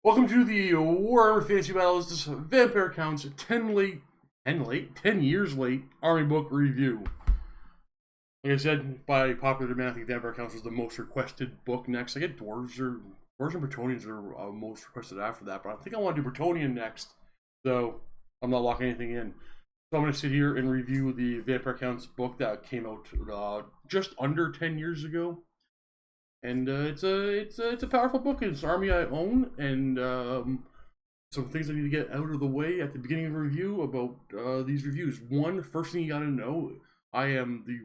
Welcome to the Warhammer Fantasy Battles. This Vampire Counts 10 years late Army Book review. Like I said, by popular demand, I think Vampire Counts was the most requested book next. I get Dwarves and Bretonnians are most requested after that, but I think I want to do Bretonnian next, so I'm not locking anything in. So I'm going to sit here and review the Vampire Counts book that came out just under 10 years ago. And it's a powerful book. It's an army I own, and some things I need to get out of the way at the beginning of the review about these reviews. One, first thing you gotta know, I am the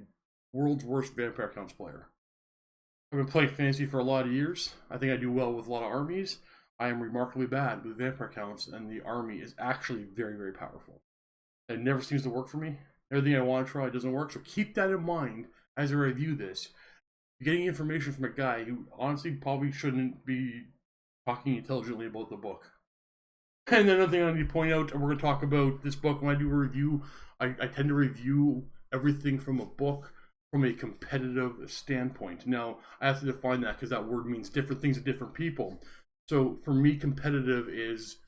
world's worst Vampire Counts player. I've been playing fantasy for a lot of years. I think I do well with a lot of armies. I am remarkably bad with Vampire Counts, and the army is actually very, very powerful. It never seems to work for me. Everything I want to try doesn't work, so keep that in mind as I review this. Getting information from a guy who honestly probably shouldn't be talking intelligently about the book. And another thing I need to point out, and we're going to talk about this book when I do a review, I tend to review everything from a book from a competitive standpoint. Now, I have to define that because that word means different things to different people. So for me, competitive is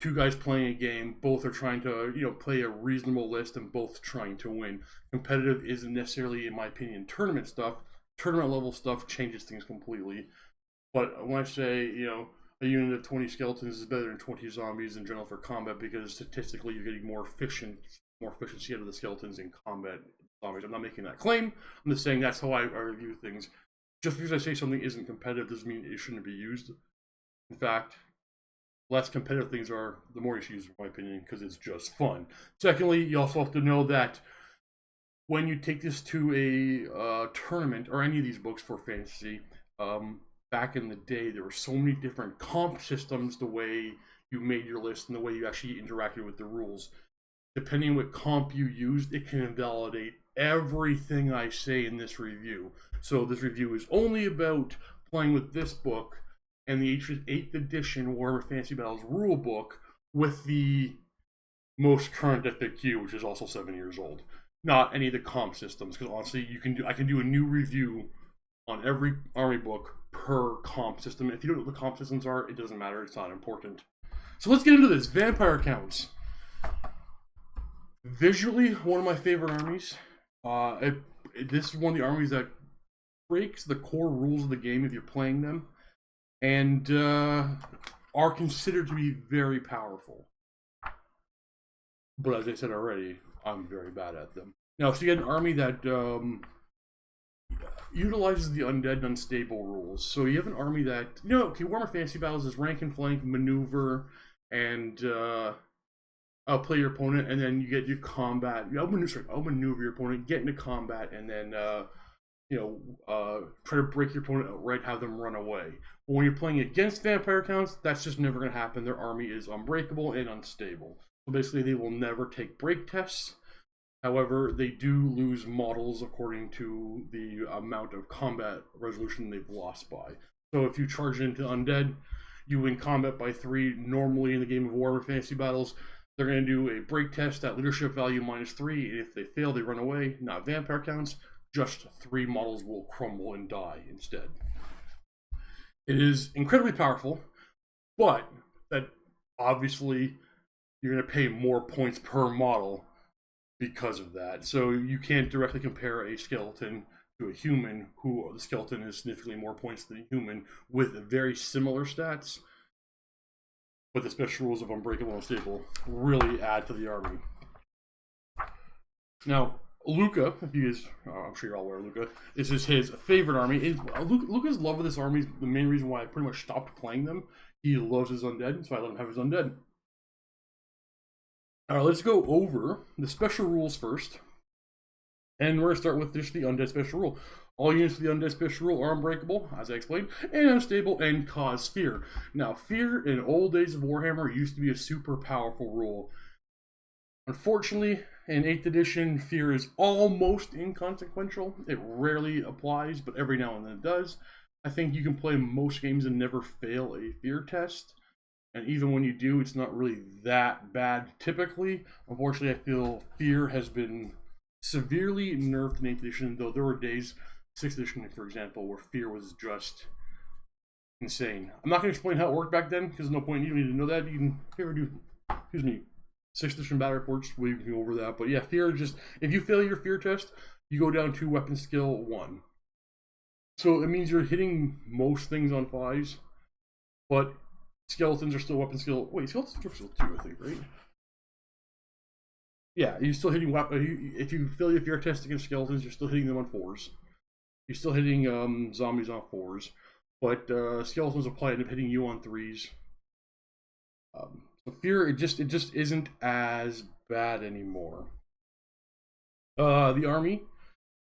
two guys playing a game, both are trying to play a reasonable list and both trying to win. Competitive isn't necessarily, in my opinion, tournament stuff. Tournament level stuff changes things completely. But when I say, a unit of 20 skeletons is better than 20 zombies in general for combat, because statistically you're getting more efficiency out of the skeletons in combat zombies. I'm not making that claim. I'm just saying that's how I review things. Just because I say something isn't competitive doesn't mean it shouldn't be used. In fact, less competitive things are, the more you should use, in my opinion, because it's just fun. Secondly, you also have to know that when you take this to a tournament, or any of these books for fantasy, back in the day, there were so many different comp systems, the way you made your list and the way you actually interacted with the rules. Depending on what comp you used, it can invalidate everything I say in this review. So this review is only about playing with this book and the 8th edition Warhammer Fantasy Battles rule book with the most current FAQ, which is also 7 years old. Not any of the comp systems, because honestly, I can do a new review on every army book per comp system. If you don't know what the comp systems are, it doesn't matter. It's not important. So let's get into this. Vampire Counts. Visually, one of my favorite armies. This is one of the armies that breaks the core rules of the game if you're playing them, and are considered to be very powerful. But as I said already, I'm very bad at them. Now, so you get an army that utilizes the undead and unstable rules. So you have an army that, Warhammer Fantasy Battles is rank and flank, maneuver, and play your opponent, and then you get your combat. Outmaneuver your opponent, get into combat, and then try to break your opponent outright, have them run away. But when you're playing against Vampire Counts, that's just never going to happen. Their army is unbreakable and unstable. So basically, they will never take break tests. However, they do lose models according to the amount of combat resolution they've lost by. So if you charge into Undead, you win combat by 3. Normally in the game of Warhammer Fantasy Battles, they're going to do a break test at leadership value -3, and if they fail, they run away. Not Vampire Counts, just 3 models will crumble and die instead. It is incredibly powerful, but that obviously you're going to pay more points per model because of that. So you can't directly compare a skeleton to a human, who the skeleton is significantly more points than a human with very similar stats. But the special rules of Unbreakable and Unstable really add to the army. Now, Luca, I'm sure you're all aware of Luca, this is his favorite army. Luca's love of this army is the main reason why I pretty much stopped playing them. He loves his undead, so I let him have his undead. Alright, let's go over the special rules first. And we're going to start with just the undead special rule. All units of the undead special rule are unbreakable, as I explained, and unstable, and cause fear. Now, fear in old days of Warhammer used to be a super powerful rule. Unfortunately, in 8th edition, fear is almost inconsequential. It rarely applies, but every now and then it does. I think you can play most games and never fail a fear test. And even when you do, it's not really that bad typically. Unfortunately, I feel fear has been severely nerfed in 8th edition, though there were days, 6th edition for example, where fear was just insane. I'm not going to explain how it worked back then, because there's no point. You don't need to know that. You can, if you ever do, excuse me, 6th edition battle reports, we can go over that. But yeah, fear, just, if you fail your fear test, you go down to weapon skill 1. So it means you're hitting most things on 5s, but skeletons are still weapon skill. Wait, skeletons are still 2, I think, right? Yeah, you're still hitting weapon. If you fail your fear test against skeletons, you're still hitting them on 4s. You're still hitting zombies on 4s, but skeletons apply and hitting you on 3s. So fear, it just isn't as bad anymore. The army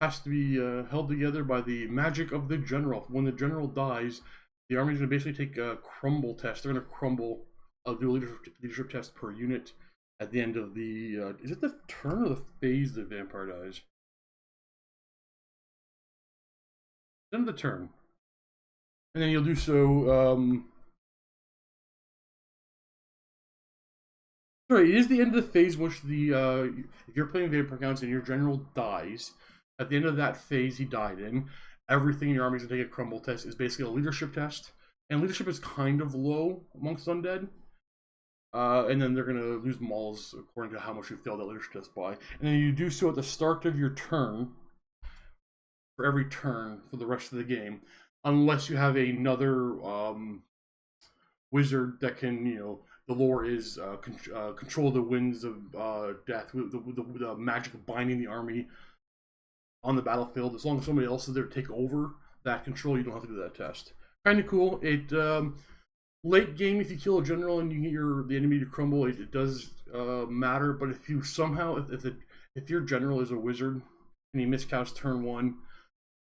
has to be held together by the magic of the general. When the general dies, the army is going to basically take a crumble test. They're going to crumble, do a leadership test per unit at the end of the, is it the turn or the phase the vampire dies? End of the turn. And then you'll do so, sorry, it is the end of the phase which the, if you're playing vampire counts and your general dies, at the end of that phase he died in, everything in your army is going to take a crumble test. It's basically a leadership test. And leadership is kind of low amongst undead. And then they're going to lose mauls according to how much you failed that leadership test by. And then you do so at the start of your turn, for every turn for the rest of the game. Unless you have another wizard that can, you know, the lore is control the winds of death, with the magic of binding the army on the battlefield. As long as somebody else is there to take over that control, you don't have to do that test. Kind of cool. It late game, if you kill a general and you get the enemy to crumble, it does matter. But if you somehow, if your general is a wizard and he miscasts turn 1,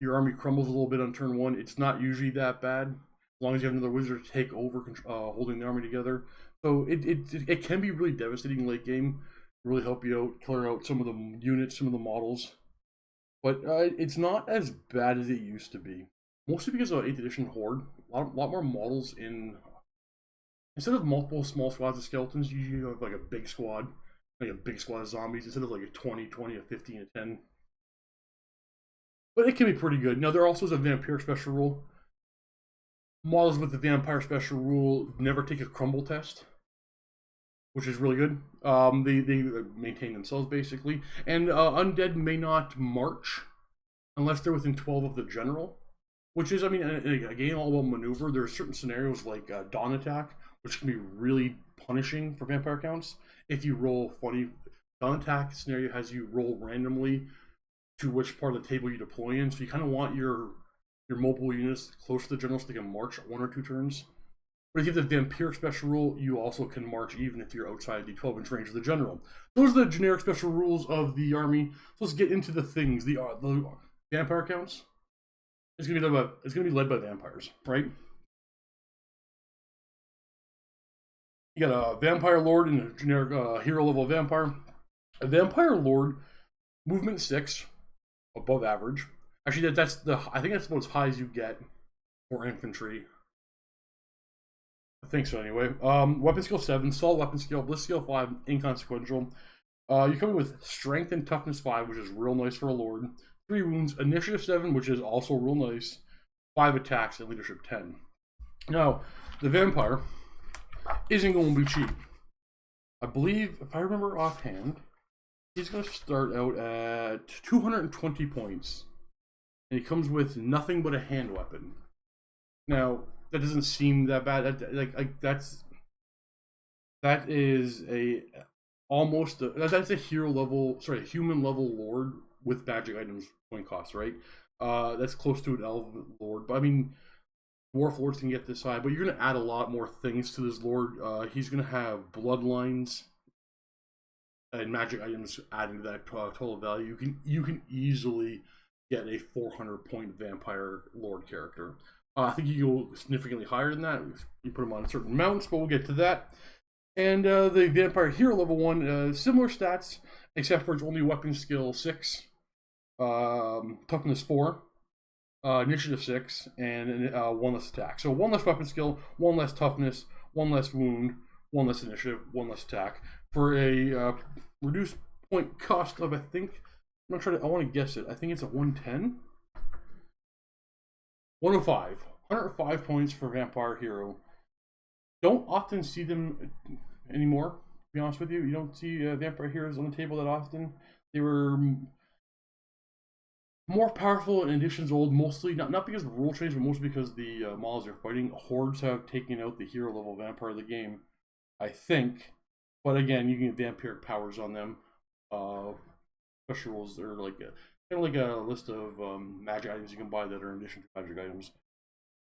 your army crumbles a little bit on turn 1, it's not usually that bad, as long as you have another wizard to take over, holding the army together. So it can be really devastating late game, really help you out, clear out some of the units, some of the models. But it's not as bad as it used to be. Mostly because of 8th edition Horde. A lot more models in... Instead of multiple small squads of skeletons, you usually have like a big squad. Like a big squad of zombies, instead of like a 20, a 15, a 10. But it can be pretty good. Now, there also is a vampire special rule. Models with the vampire special rule never take a crumble test, which is really good. They maintain themselves, basically. And undead may not march unless they're within 12 of the general. Which is, I mean, again, all about maneuver. There are certain scenarios like Dawn Attack, which can be really punishing for vampire counts. If you roll funny, Dawn Attack scenario has you roll randomly to which part of the table you deploy in. So you kind of want your mobile units close to the general so they can march 1 or 2 turns. But if you have the vampiric special rule, you also can march even if you're outside the 12-inch range of the general. Those are the generic special rules of the army. So let's get into the things. The vampire counts. It's gonna be led by vampires, right? You got a vampire lord and a generic hero level vampire. A vampire lord, movement 6, above average. Actually, I think that's about as high as you get for infantry. I think so anyway. Weapon skill 7, solid weapon skill, bliss skill 5, inconsequential. You come in with strength and toughness 5, which is real nice for a lord. 3 wounds, initiative 7, which is also real nice. 5 attacks, and leadership 10. Now, the vampire isn't going to be cheap. I believe, if I remember offhand, he's going to start out at 220 points. And he comes with nothing but a hand weapon. Now, that doesn't seem that bad. That is that's a hero level, sorry, a human level lord with magic items point cost, right? That's close to an elf lord, but I mean, dwarf lords can get this high, but you're going to add a lot more things to this lord. He's going to have bloodlines and magic items adding to that total value. You can easily get a 400-point vampire lord character. I think you go significantly higher than that. You put them on certain mounts, but we'll get to that. And the vampire hero level 1, similar stats, except for it's only weapon skill 6, toughness 4, initiative 6, and 1 less attack. So 1 less weapon skill, 1 less toughness, 1 less wound, 1 less initiative, 1 less attack, for a reduced point cost of, I think, I want to guess it. I think it's a 110? 105. 105 points for Vampire Hero. Don't often see them anymore, to be honest with you. You don't see Vampire Heroes on the table that often. They were more powerful in editions old, mostly, not because of the rule change, but mostly because the models you're fighting. Hordes have taken out the hero level vampire of the game, I think. But again, you can get vampiric powers on them. Special rules are like kind of like a list of magic items you can buy that are in addition to magic items.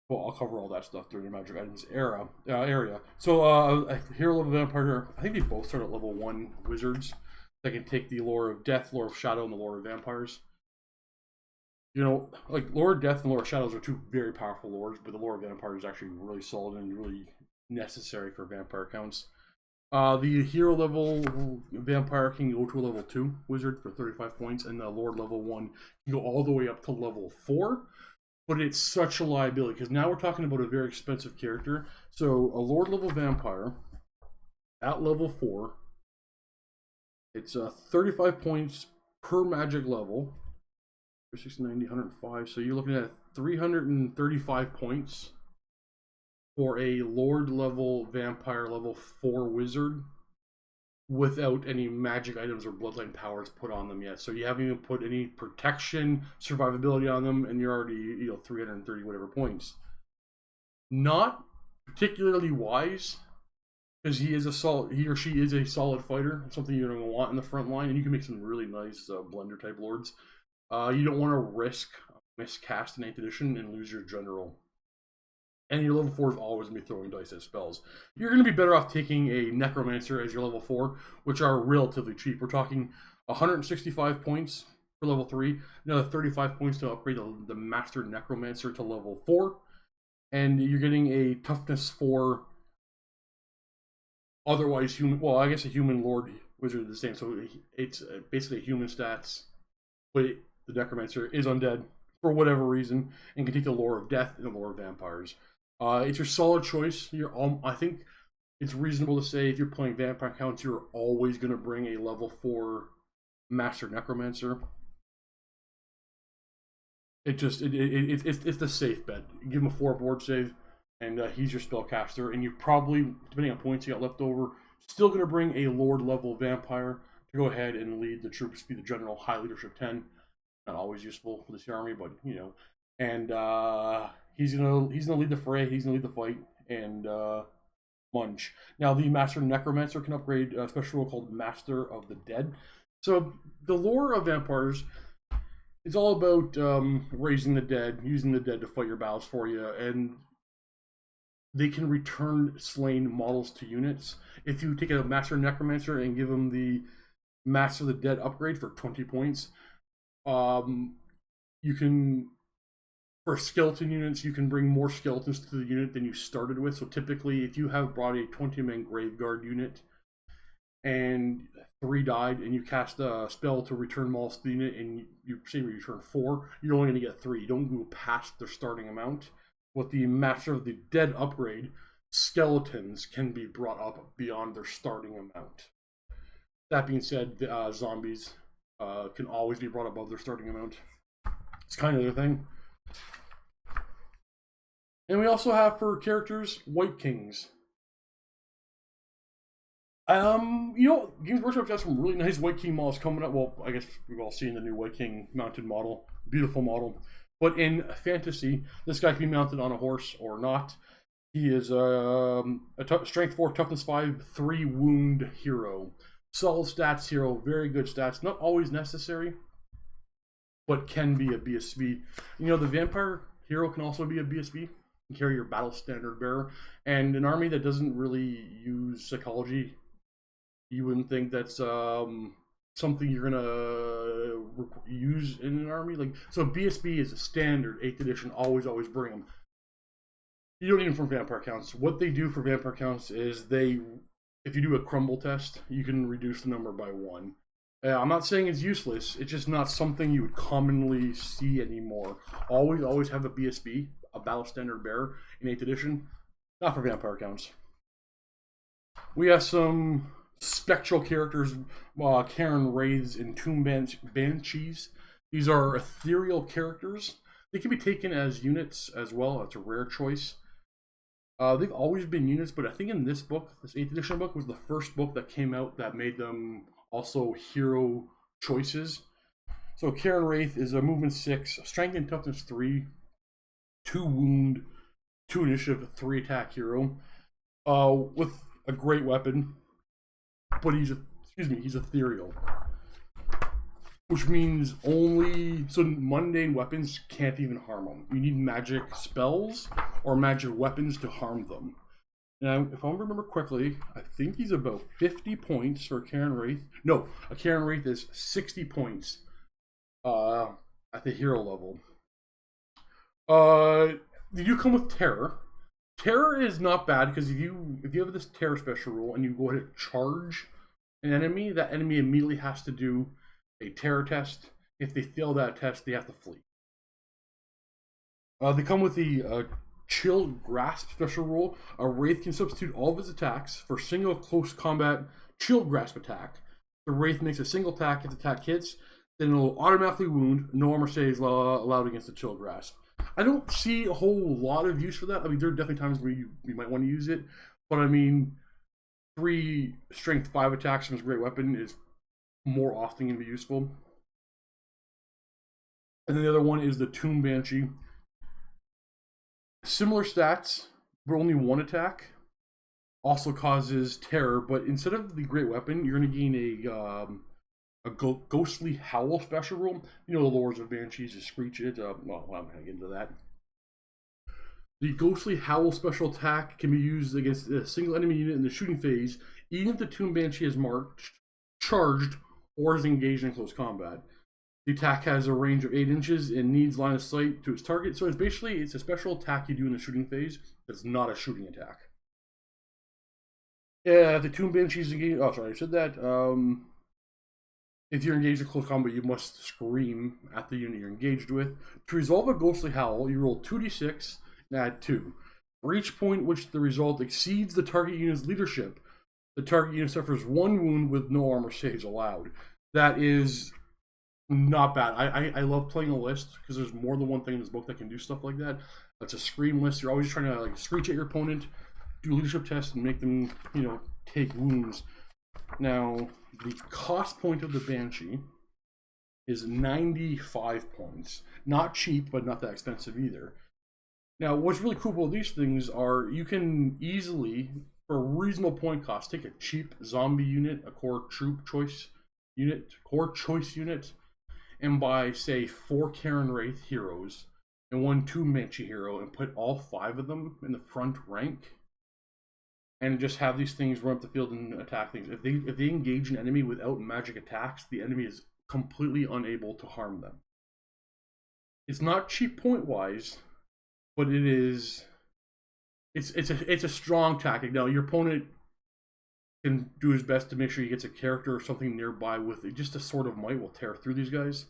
Well, I'll cover all that stuff during the magic items area. So, hero level vampire, I think they both start at level 1 wizards that can take the lore of death, lore of shadow, and the lore of vampires. You know, like lore of death and lore of shadows are two very powerful lores, but the lore of vampires is actually really solid and really necessary for vampire counts. The hero level vampire can go to a level 2 wizard for 35 points, and the lord level 1 can go all the way up to level 4. But it's such a liability, because now we're talking about a very expensive character. So a lord level vampire at level 4, it's 35 points per magic level. 690, 105. So you're looking at 335 points for a lord level vampire level 4 wizard without any magic items or bloodline powers put on them yet. So you haven't even put any protection, survivability on them, and you're already 330 whatever points. Not particularly wise, because he or she is a solid fighter, something you're going to want in the front line, and you can make some really nice blender type lords. You don't want to risk miscast in 8th edition and lose your general. And your level 4 is always going to be throwing dice at spells. You're going to be better off taking a Necromancer as your level 4, which are relatively cheap. We're talking 165 points for level 3, another 35 points to upgrade the Master Necromancer to level 4, and you're getting a toughness 4 otherwise human, well, I guess a human lord wizard is the same, so it's basically human stats, but the Necromancer is undead for whatever reason, and can take the lore of death and the lore of vampires. It's your solid choice. I think it's reasonable to say if you're playing vampire counts, you're always going to bring a level 4 Master Necromancer. It's the safe bet. Give him a 4 board save, and he's your spellcaster. And you probably, depending on points you got left over, still going to bring a Lord level vampire to go ahead and lead the troops, be the general, high leadership 10. Not always useful for this army, but and he's gonna lead the fray. He's gonna lead the fight and munch. Now the Master Necromancer can upgrade a special rule called Master of the Dead. So the lore of vampires is all about raising the dead, using the dead to fight your battles for you, and they can return slain models to units. If you take a Master Necromancer and give him the Master of the Dead upgrade for 20 points. You can, for skeleton units, you can bring more skeletons to the unit than you started with. So typically, if you have brought a 20-man Graveguard unit and 3 died, and you cast a spell to return models to the unit, and you say you return 4, you're only going to get 3. You don't go past their starting amount. With the Master of the Dead upgrade, skeletons can be brought up beyond their starting amount. That being said, zombies can always be brought above their starting amount. It's kind of the thing. And we also have for characters, White Kings. Games Workshop has some really nice White King models coming up. Well, I guess we've all seen the new White King mounted model. Beautiful model. But in fantasy, this guy can be mounted on a horse or not. He is a strength 4, toughness 5, 3 wound hero. Solid stats hero, very good stats. Not always necessary, but can be a BSB. The vampire hero can also be a BSB. Can carry your battle standard bearer. And an army that doesn't really use psychology, you wouldn't think that's something you're gonna use in an army. So BSB is a standard 8th edition. Always bring them. You don't need them for vampire counts. What they do for vampire counts is if you do a crumble test, you can reduce the number by 1. I'm not saying it's useless. It's just not something you would commonly see anymore. Always have a BSB, a battle standard bearer in 8th edition. Not for vampire counts. We have some spectral characters, Karen Wraiths and Toon Banshees. These are ethereal characters They can be taken as units as well. It's a rare choice. They've always been units, but I think in this book, this 8th edition book, was the first book that came out that made them also hero choices. So Karen Wraith is a movement 6, strength and toughness 3, 2 wound, 2 initiative, 3 attack hero, with a great weapon, but he's ethereal, which means so mundane weapons can't even harm him. You need magic spells or magic weapons to harm them. Now, if I remember correctly, I think he's about 50 points for Karen Wraith. No, a Karen Wraith is 60 points at the hero level. They do come with terror. Terror is not bad because if you have this terror special rule and you go ahead and charge an enemy, that enemy immediately has to do a terror test. If they fail that test, they have to flee. They come with the Chill Grasp special rule. A Wraith can substitute all of his attacks for single close combat Chill Grasp attack. The Wraith makes a single attack if the attack hits, then it'll automatically wound. No armor saves allowed against the Chill Grasp. I don't see a whole lot of use for that. I mean, there are definitely times where you might want to use it, but I mean, 3 strength 5 attacks from his great weapon is more often going to be useful. And then the other one is the Toon Banshee. Similar stats, but only 1 attack. Also causes terror, but instead of the great weapon, you're going to gain a ghostly howl special rule. You know the lores of banshees, just screech it. Well, I'm not going to get into that. The ghostly howl special attack can be used against a single enemy unit in the shooting phase, even if the Toon Banshee is marched, charged, or is engaged in close combat. The attack has a range of 8 inches and needs line of sight to its target. So it's a special attack you do in the shooting phase. That's not a shooting attack. Yeah, the Toon Banshee is engaged. Oh, sorry, I said that. If you're engaged in close combat, you must scream at the unit you're engaged with. To resolve a ghostly howl, you roll 2d6 and add 2. For each point which the result exceeds the target unit's leadership, the target unit suffers 1 wound with no armor saves allowed. That is not bad. I love playing a list because there's more than one thing in this book that can do stuff like that. It's a scream list. You're always trying to screech at your opponent, do a leadership test, and make them, take wounds. Now, the cost point of the Banshee is 95 points. Not cheap, but not that expensive either. Now, what's really cool about these things are you can easily, for a reasonable point cost, take a cheap zombie unit, a core choice unit, and buy, say, 4 Karen Wraith heroes and 1 Toon Banshee hero and put all 5 of them in the front rank and just have these things run up the field and attack things. If they engage an enemy without magic attacks, the enemy is completely unable to harm them. It's not cheap point-wise, but it's a strong tactic. Now, your opponent can do his best to make sure he gets a character or something nearby with it. Just a sword of might will tear through these guys.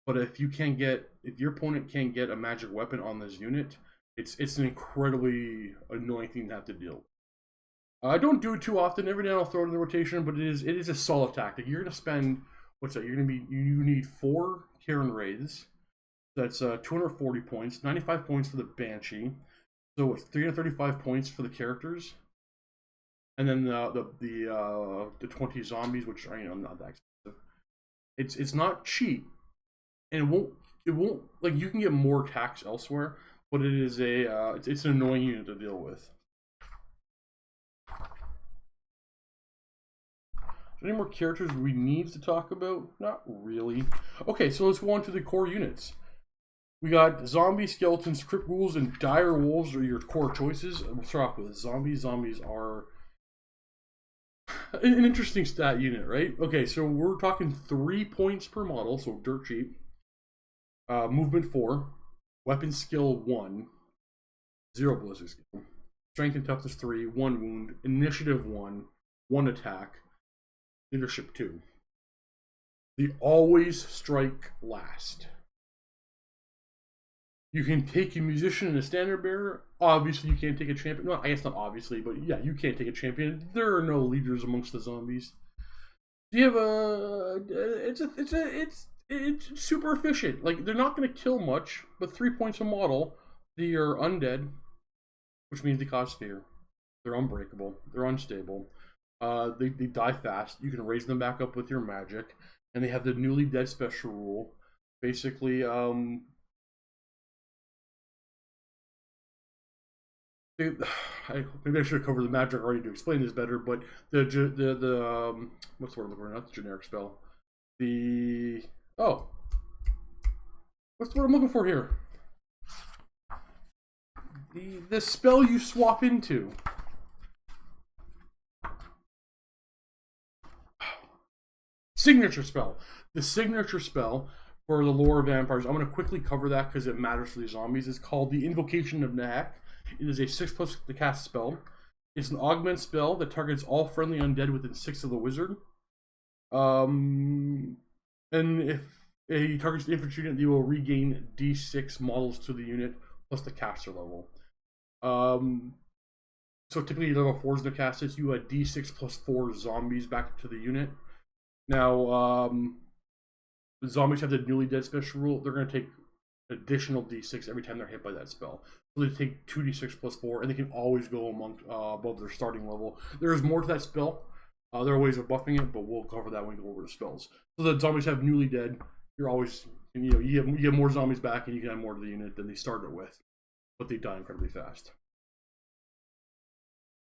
But if your opponent can't get a magic weapon on this unit, it's an incredibly annoying thing to have to deal with. I don't do it too often. Every now and I'll throw it in the rotation, but it is a solid tactic. You're gonna spend you need 4 Karen Wraiths. That's 240 points, 95 points for the Banshee. So it's 335 points for the characters. And then the 20 zombies, which are not that expensive. It's not cheap, and it won't like you can get more attacks elsewhere, but it is it's an annoying unit to deal with. Any more characters we need to talk about? Not really. Okay, so let's go on to the core units. We got zombies, skeletons, crypt ghouls, and dire wolves are your core choices. We'll start off with zombies. Zombies are an interesting stat unit, right? Okay, so we're talking 3 points per model, so dirt cheap. Movement 4, weapon skill 1, 0 ballistic skill, strength and toughness 3, 1 wound, initiative 1, 1 attack, leadership 2. They always strike last. You can take a musician and a standard bearer. Obviously, you can't take a champion. Well, I guess not obviously, but yeah, you can't take a champion. There are no leaders amongst the zombies. You have it's super efficient. Like, they're not going to kill much, but 3 points a model. They are undead, which means they cause fear. They're unbreakable. They're unstable. They die fast. You can raise them back up with your magic. And they have the newly dead special rule. Basically, maybe I should have covered the magic already to explain this better, but the what's the word I'm looking for? Not the generic spell. What's the word I'm looking for here? The spell you swap into. Signature spell. The signature spell for the lore of vampires. I'm going to quickly cover that because it matters for these zombies. It's called the Invocation of Knack. It is a 6+ to cast spell. It's an augment spell that targets all friendly undead within 6 of the wizard. And if he targets the infantry unit, they will regain D6 models to the unit plus the caster level. So typically level 4s to cast it. You add D6 plus 4 zombies back to the unit. Now, the zombies have the newly dead special rule. They're going to take additional D6 every time they're hit by that spell. So they take 2D6 plus 4, and they can always go above their starting level. There's more to that spell. There are ways of buffing it, but we'll cover that when we go over the spells. So the zombies have newly dead. You're always, you get more zombies back, and you can add more to the unit than they started with. But they die incredibly fast.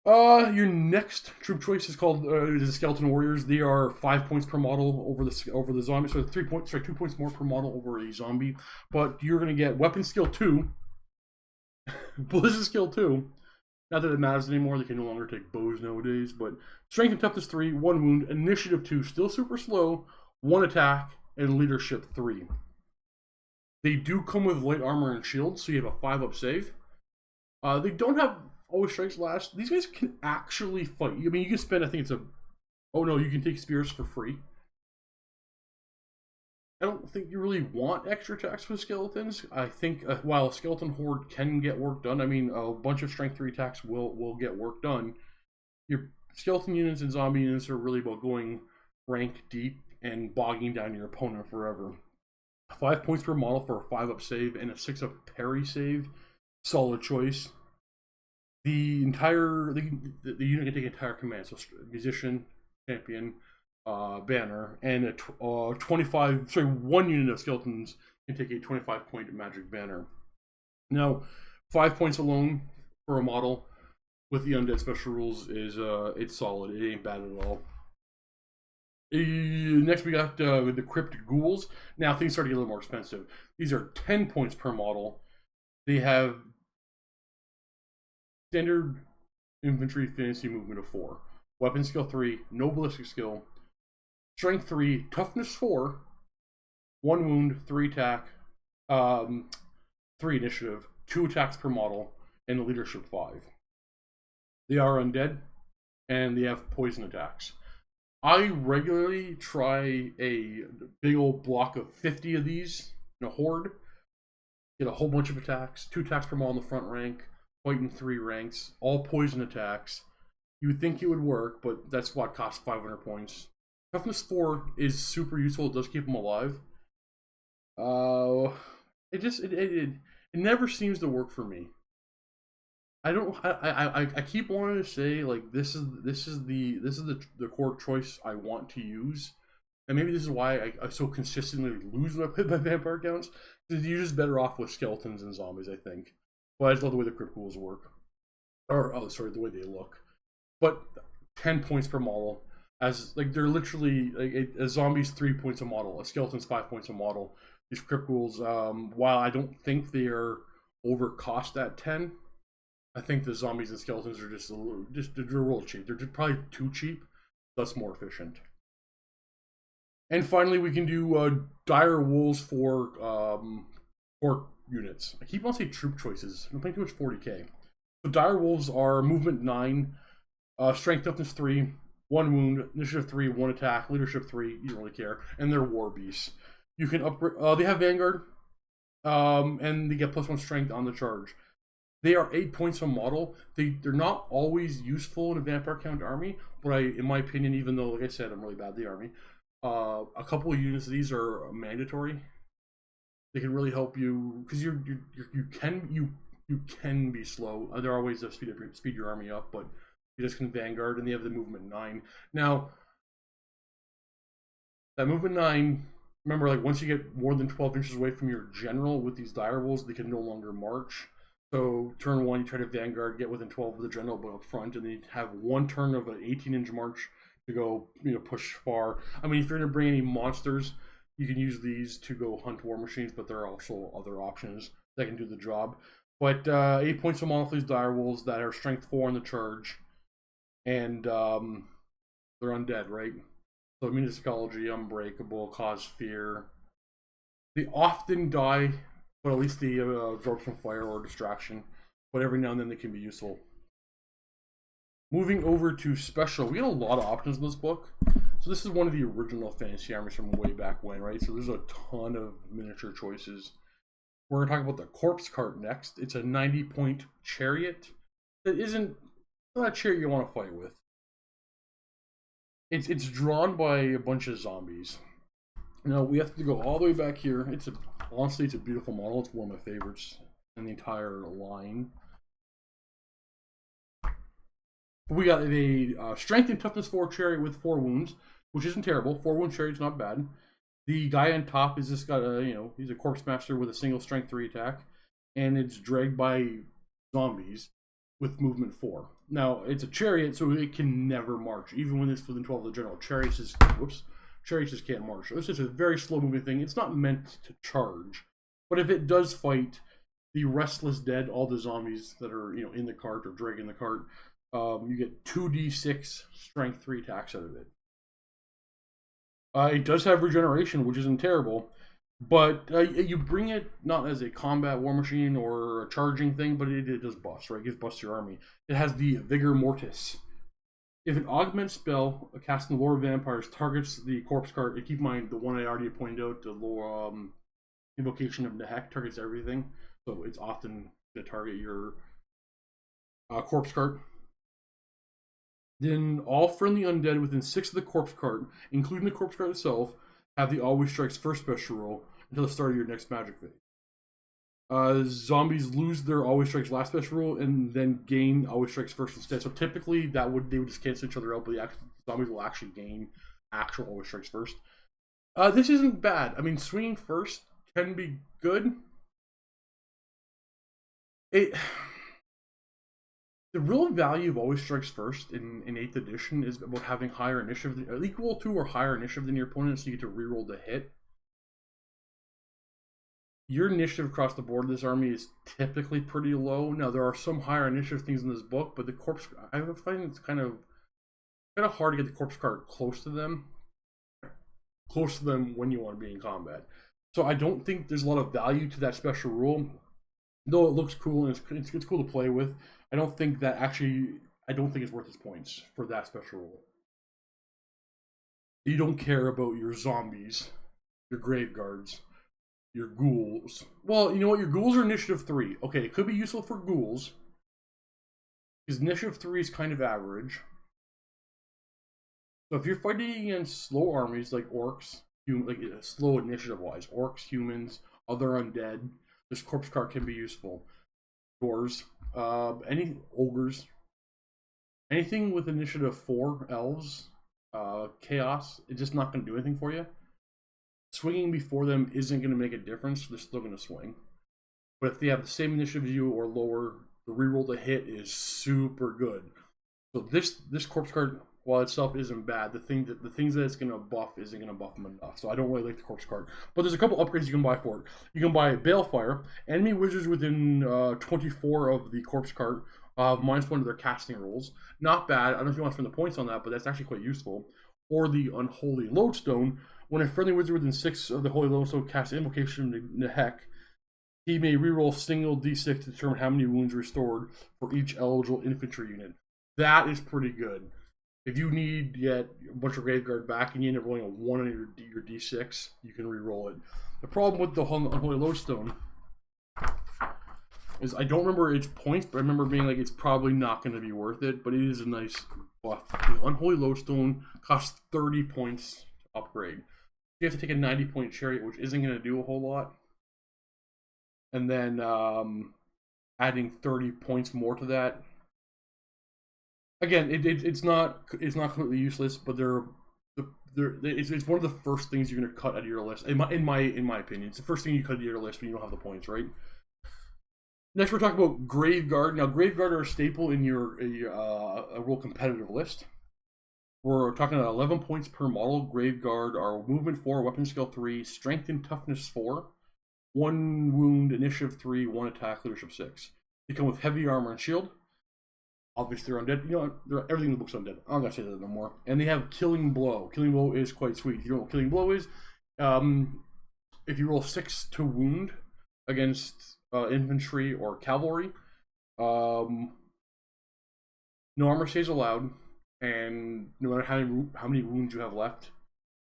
Your next troop choice is called the Skeleton Warriors. They are 5 points per model over the zombie, so 2 points more per model over a zombie. But you're going to get Weapon Skill 2, Ballistic Skill 2. Not that it matters anymore; they can no longer take bows nowadays. But Strength and Toughness 3, 1 wound, Initiative 2, still super slow, 1 attack, and Leadership 3. They do come with light armor and shields, so you have a 5-up save. They don't have always strikes last. These guys can actually fight. I mean, you can spend, I think it's you can take spears for free. I don't think you really want extra attacks with skeletons. I think while a skeleton horde can get work done, I mean, a bunch of strength 3 attacks will get work done. Your skeleton units and zombie units are really about going rank deep and bogging down your opponent forever. 5 points per model for a 5-up save and a 6-up parry save. Solid choice. The unit can take entire command, so musician, champion, banner, and one unit of skeletons can take a 25-point magic banner. Now, 5 points alone for a model with the undead special rules is it's solid. It ain't bad at all. Next we got the Crypt Ghouls. Now things start to get a little more expensive. These are 10 points per model. They have standard infantry fantasy movement of 4, weapon skill 3, no ballistic skill, strength 3, toughness 4, 1 wound, 3 attack, 3 initiative, 2 attacks per model, and leadership 5. They are undead, and they have poison attacks. I regularly try a big old block of 50 of these in a horde, get a whole bunch of attacks, 2 attacks per model in the front rank, fighting 3 ranks, all poison attacks. You would think it would work, but that squad costs 500 points. Toughness 4 is super useful. It does keep them alive. It never seems to work for me. I keep wanting to say like this is the core choice I want to use, and maybe this is why I so consistently lose when I play my vampire counts. Because you're just better off with skeletons and zombies, I think. But I just love the way the Crypt Ghouls work. The way they look. But 10 points per model. As like they're literally like a zombie's 3 points a model, a skeleton's 5 points a model. These Crypt Ghouls, while I don't think they are overcost at 10, I think the zombies and skeletons are they're real cheap. They're probably too cheap, thus more efficient. And finally, we can do dire wolves for units. I keep on saying troop choices. I'm playing too much 40k. So dire wolves are movement 9, strength toughness 3, 1 wound, initiative 3, 1 attack, leadership 3. You don't really care, and they're war beasts. You can upgrade. They have vanguard, and they get +1 strength on the charge. They are 8 points a model. They're not always useful in a vampire count army, but in my opinion, even though, like I said, I'm really bad at the army, A couple of units of these are mandatory. They can really help you because you can be slow. There are ways to speed your army up, but you just can Vanguard, and they have the movement 9. Now, that movement 9. Remember, like once you get more than 12 inches away from your general with these direwolves, they can no longer march. So turn 1, you try to Vanguard, get within 12 of the general, but up front, and then you have 1 turn of an 18-inch march to go, push far. I mean, if you're going to bring any monsters, you can use these to go hunt war machines, but there are also other options that can do the job. But 8 points of Monolith's direwolves that are strength 4 in the charge, and they're undead, right? So immune to psychology, unbreakable, cause fear. They often die, but at least they absorb some fire or distraction. But every now and then they can be useful. Moving over to special, we get a lot of options in this book. So this is one of the original fantasy armies from way back when, right? So there's a ton of miniature choices. We're going to talk about the Corpse Cart next. It's a 90-point chariot that isn't a chariot you want to fight with. It's drawn by a bunch of zombies. Now we have to go all the way back here. Honestly, it's a beautiful model. It's one of my favorites in the entire line. We got a strength and toughness 4 chariot with 4 wounds, which isn't terrible. 4 wound chariot's not bad. The guy on top is just got he's a corpse master with a single strength 3 attack, and it's dragged by zombies with movement 4. Now it's a chariot, so it can never march, even when it's within 12 of the general. Chariots just can't march. So it's just a very slow moving thing. It's not meant to charge, but if it does fight the restless dead, all the zombies that are in the cart or dragging the cart, you get 2d6 strength 3 attacks out of it. It does have regeneration, which isn't terrible, but you bring it not as a combat war machine or a charging thing, but it does buffs, right? It gives buffs to your army. It has the Vigor Mortis. If an augment spell cast in the Lore of Vampires targets the corpse cart, and keep in mind the one I already pointed out, the lore Invocation of Knack targets everything, so it's often to target your corpse cart. Then all friendly undead within 6 of the corpse cart, including the corpse cart itself, have the Always Strikes First special rule until the start of your next magic phase. Zombies lose their Always Strikes Last special rule and then gain Always Strikes First instead. So typically they would just cancel each other out, but the zombies will actually gain actual Always Strikes First. This isn't bad. I mean, swinging first can be good. The real value of Always Strikes First in 8th edition is about having higher initiative, equal to or higher initiative than your opponent, so you get to reroll the hit. Your initiative across the board of this army is typically pretty low. Now, there are some higher initiative things in this book, but the corpse, I find it's kind of hard to get the corpse cart close to them when you want to be in combat. So I don't think there's a lot of value to that special rule, though it looks cool and it's cool to play with. I don't think it's worth its points for that special rule. You don't care about your zombies, your grave guards, your ghouls. Well, you know what? Your ghouls are initiative 3. Okay, it could be useful for ghouls, because initiative 3 is kind of average. So if you're fighting against slow armies like orcs, slow initiative-wise, orcs, humans, other undead, this corpse cart can be useful. Dwarves, any ogres, anything with initiative 4, elves, chaos, it's just not going to do anything for you. Swinging before them isn't going to make a difference. They're still going to swing. But if they have the same initiative as you or lower, the reroll to hit is super good. So this corpse cart, while itself isn't bad, the things that it's going to buff isn't going to buff them enough. So I don't really like the corpse cart. But there's a couple upgrades you can buy for it. You can buy Balefire. Enemy wizards within 24 of the corpse cart -1 to their casting rolls. Not bad. I don't know if you want to spend the points on that, but that's actually quite useful. Or the Unholy Lodestone. When a friendly wizard within 6 of the Holy Lodestone casts Invocation of Knack, he may reroll single d6 to determine how many wounds restored for each eligible infantry unit. That is pretty good. If you need yet a bunch of Graveguard back and you end up rolling a 1 on your d6, you can reroll it. The problem with the Unholy Lodestone is I don't remember its points, but I remember being like, it's probably not going to be worth it, but it is a nice buff. The Unholy Lodestone costs 30 points to upgrade. You have to take a 90-point chariot, which isn't going to do a whole lot. And then adding 30 points more to that. Again, it's not completely useless, but it's one of the first things you're going to cut out of your list. In my opinion, it's the first thing you cut out of your list when you don't have the points, right? Next, we're talking about Graveguard. Now, Graveguard are a staple in your a real competitive list. We're talking about 11 points per model. Graveguard are movement 4, weapon skill 3, strength and toughness 4, 1 wound, initiative 3, 1 attack, leadership 6. They come with heavy armor and shield. Obviously, they're undead. You know, everything in the book's undead. I'm not going to say that no more. And they have Killing Blow. Killing Blow is quite sweet. You know what Killing Blow is? If you roll 6 to wound against infantry or cavalry, no armor stays allowed, and no matter how many wounds you have left,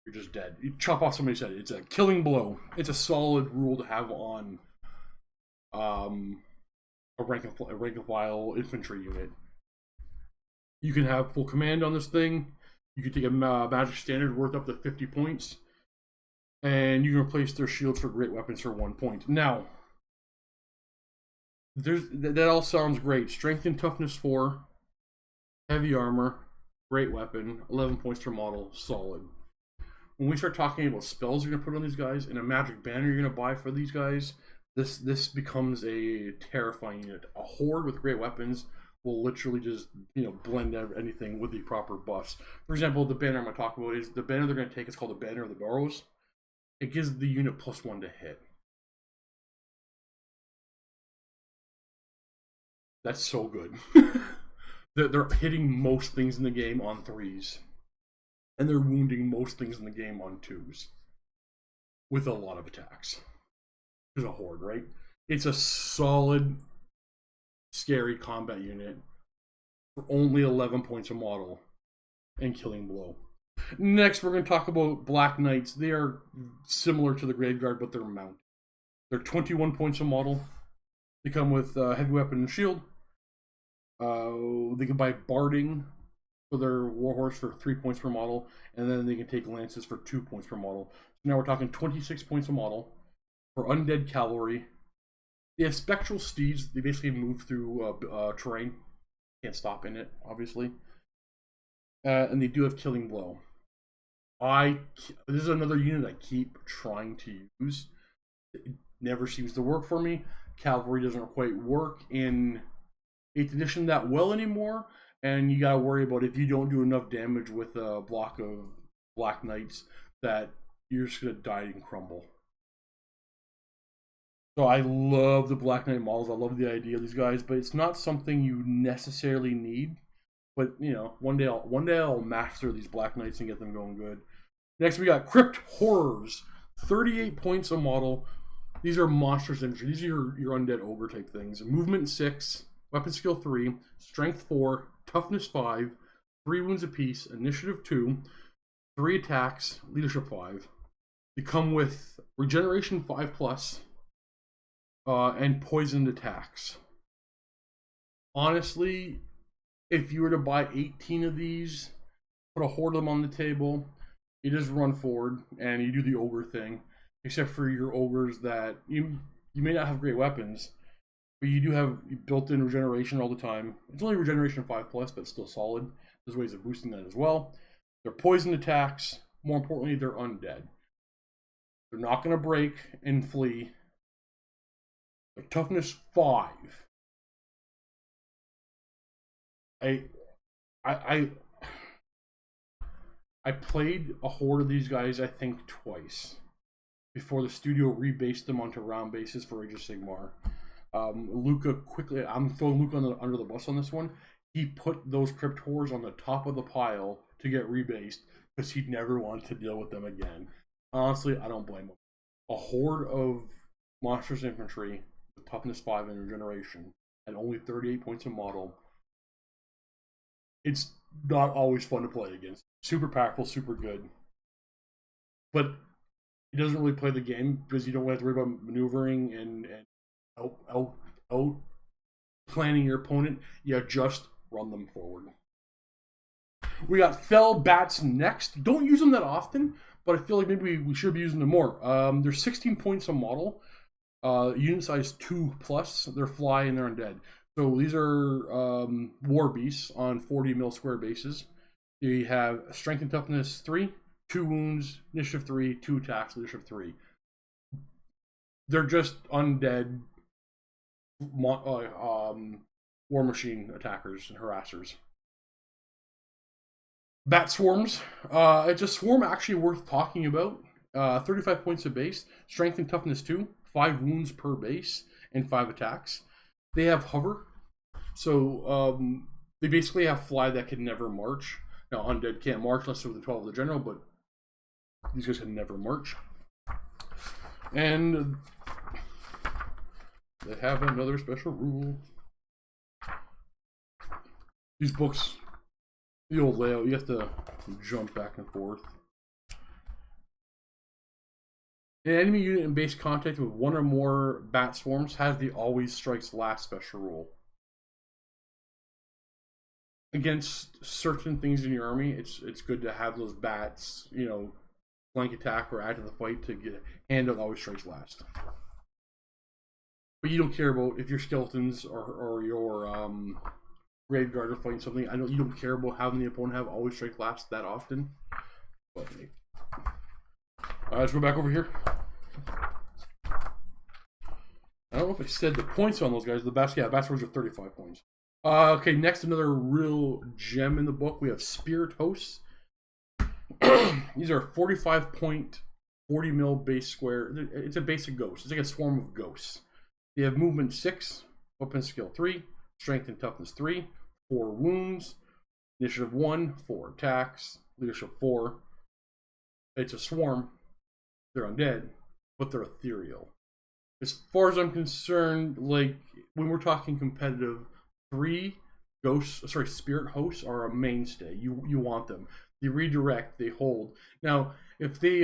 you're just dead. You chop off somebody's head. It's a Killing Blow. It's a solid rule to have on a rank and file infantry unit. You can have full command on this thing. You can take a magic standard worth up to 50 points, and you can replace their shields for great weapons for 1 point. Now, that all sounds great. Strength and toughness 4, heavy armor, great weapon, 11 points per model, solid. When we start talking about spells you're gonna put on these guys and a magic banner you're gonna buy for these guys, this becomes a terrifying unit. A horde with great weapons will literally just, blend anything with the proper buffs. For example, the banner I'm going to talk about is the banner they're going to take. It's called the Banner of the Burrows. It gives the unit +1 to hit. That's so good. They're hitting most things in the game on 3s. And they're wounding most things in the game on 2s. With a lot of attacks. There's a horde, right? It's a solid, scary combat unit for only 11 points a model and Killing Blow. Next, we're going to talk about Black Knights. They are similar to the Graveguard, but they're mounted. They're 21 points a model. They come with heavy weapon and shield. They can buy Barding for their Warhorse for 3 points per model, and then they can take Lances for 2 points per model. So now we're talking 26 points a model for Undead Cavalry. They have Spectral Steeds. They basically move through terrain. Can't stop in it, obviously. And they do have Killing Blow. This is another unit I keep trying to use. It never seems to work for me. Cavalry doesn't quite work in 8th edition that well anymore. And you gotta worry about if you don't do enough damage with a block of Black Knights that you're just gonna die and crumble. So I love the Black Knight models. I love the idea of these guys, but it's not something you necessarily need. But one day I'll master these Black Knights and get them going good. Next, we got Crypt Horrors, 38 points a model. These are monsters infantry. These are your undead ogre type things. Movement 6, weapon skill 3, strength 4, toughness 5, 3 wounds apiece, initiative 2, 3 attacks, leadership 5. They come with regeneration 5+. And poisoned attacks. Honestly, if you were to buy 18 of these, put a horde of them on the table, you just run forward and you do the ogre thing. Except for your ogres that you may not have great weapons, but you do have built-in regeneration all the time. It's only regeneration 5+, but it's still solid. There's ways of boosting that as well. They're poisoned attacks. More importantly, they're undead. They're not going to break and flee. Like toughness 5. I played a horde of these guys, I think, twice before the studio rebased them onto round bases for Age of Sigmar. Luca quickly, I'm throwing Luca under the bus on this one. He put those Crypt Horrors on the top of the pile to get rebased because he never wanted to deal with them again. Honestly, I don't blame him. A horde of monsters infantry with toughness 5 and regeneration and only 38 points a model. It's not always fun to play against. Super powerful, super good. But it doesn't really play the game because you don't have to worry about maneuvering and out planning your opponent. You just run them forward. We got Fell Bats next. Don't use them that often, but I feel like maybe we should be using them more. They're 16 points a model. Unit size 2+. They're fly and they're undead. So these are war beasts on 40 mil square bases. You have strength and toughness 3, 2 wounds, initiative 3, 2 attacks, leadership 3. They're just undead war machine attackers and harassers. Bat swarms. It's a swarm actually worth talking about. 35 points of base, strength and toughness 2, 5 wounds per base, and 5 attacks. They have hover, so they basically have fly that can never march. Now, undead can't march unless they're within 12 of the general, but these guys can never march. And they have another special rule. These books, the old layout, you have to jump back and forth. An enemy unit in base contact with one or more bat swarms has the always strikes last special rule. Against certain things in your army, it's good to have those bats, you know, flank attack or add to the fight to get hand out always strikes last. But you don't care about if your skeletons or your grave guard are fighting something. I know you don't care about having the opponent have always strike last that often. But let's go back over here. I don't know if I said the points on those guys. The best, yeah, best ones are 35 points. Okay, next, another real gem in the book. We have Spirit Hosts. These are 45 point, 40 mil base square. It's a basic ghost. It's like a swarm of ghosts. They have movement 6, weapon skill 3, strength and toughness 3, 4 wounds, initiative 1, 4 attacks, leadership 4. It's a swarm. They're undead, but they're ethereal. As far as I'm concerned, like when we're talking competitive, 3 spirit hosts are a mainstay. You want them. They redirect, they hold. Now, if they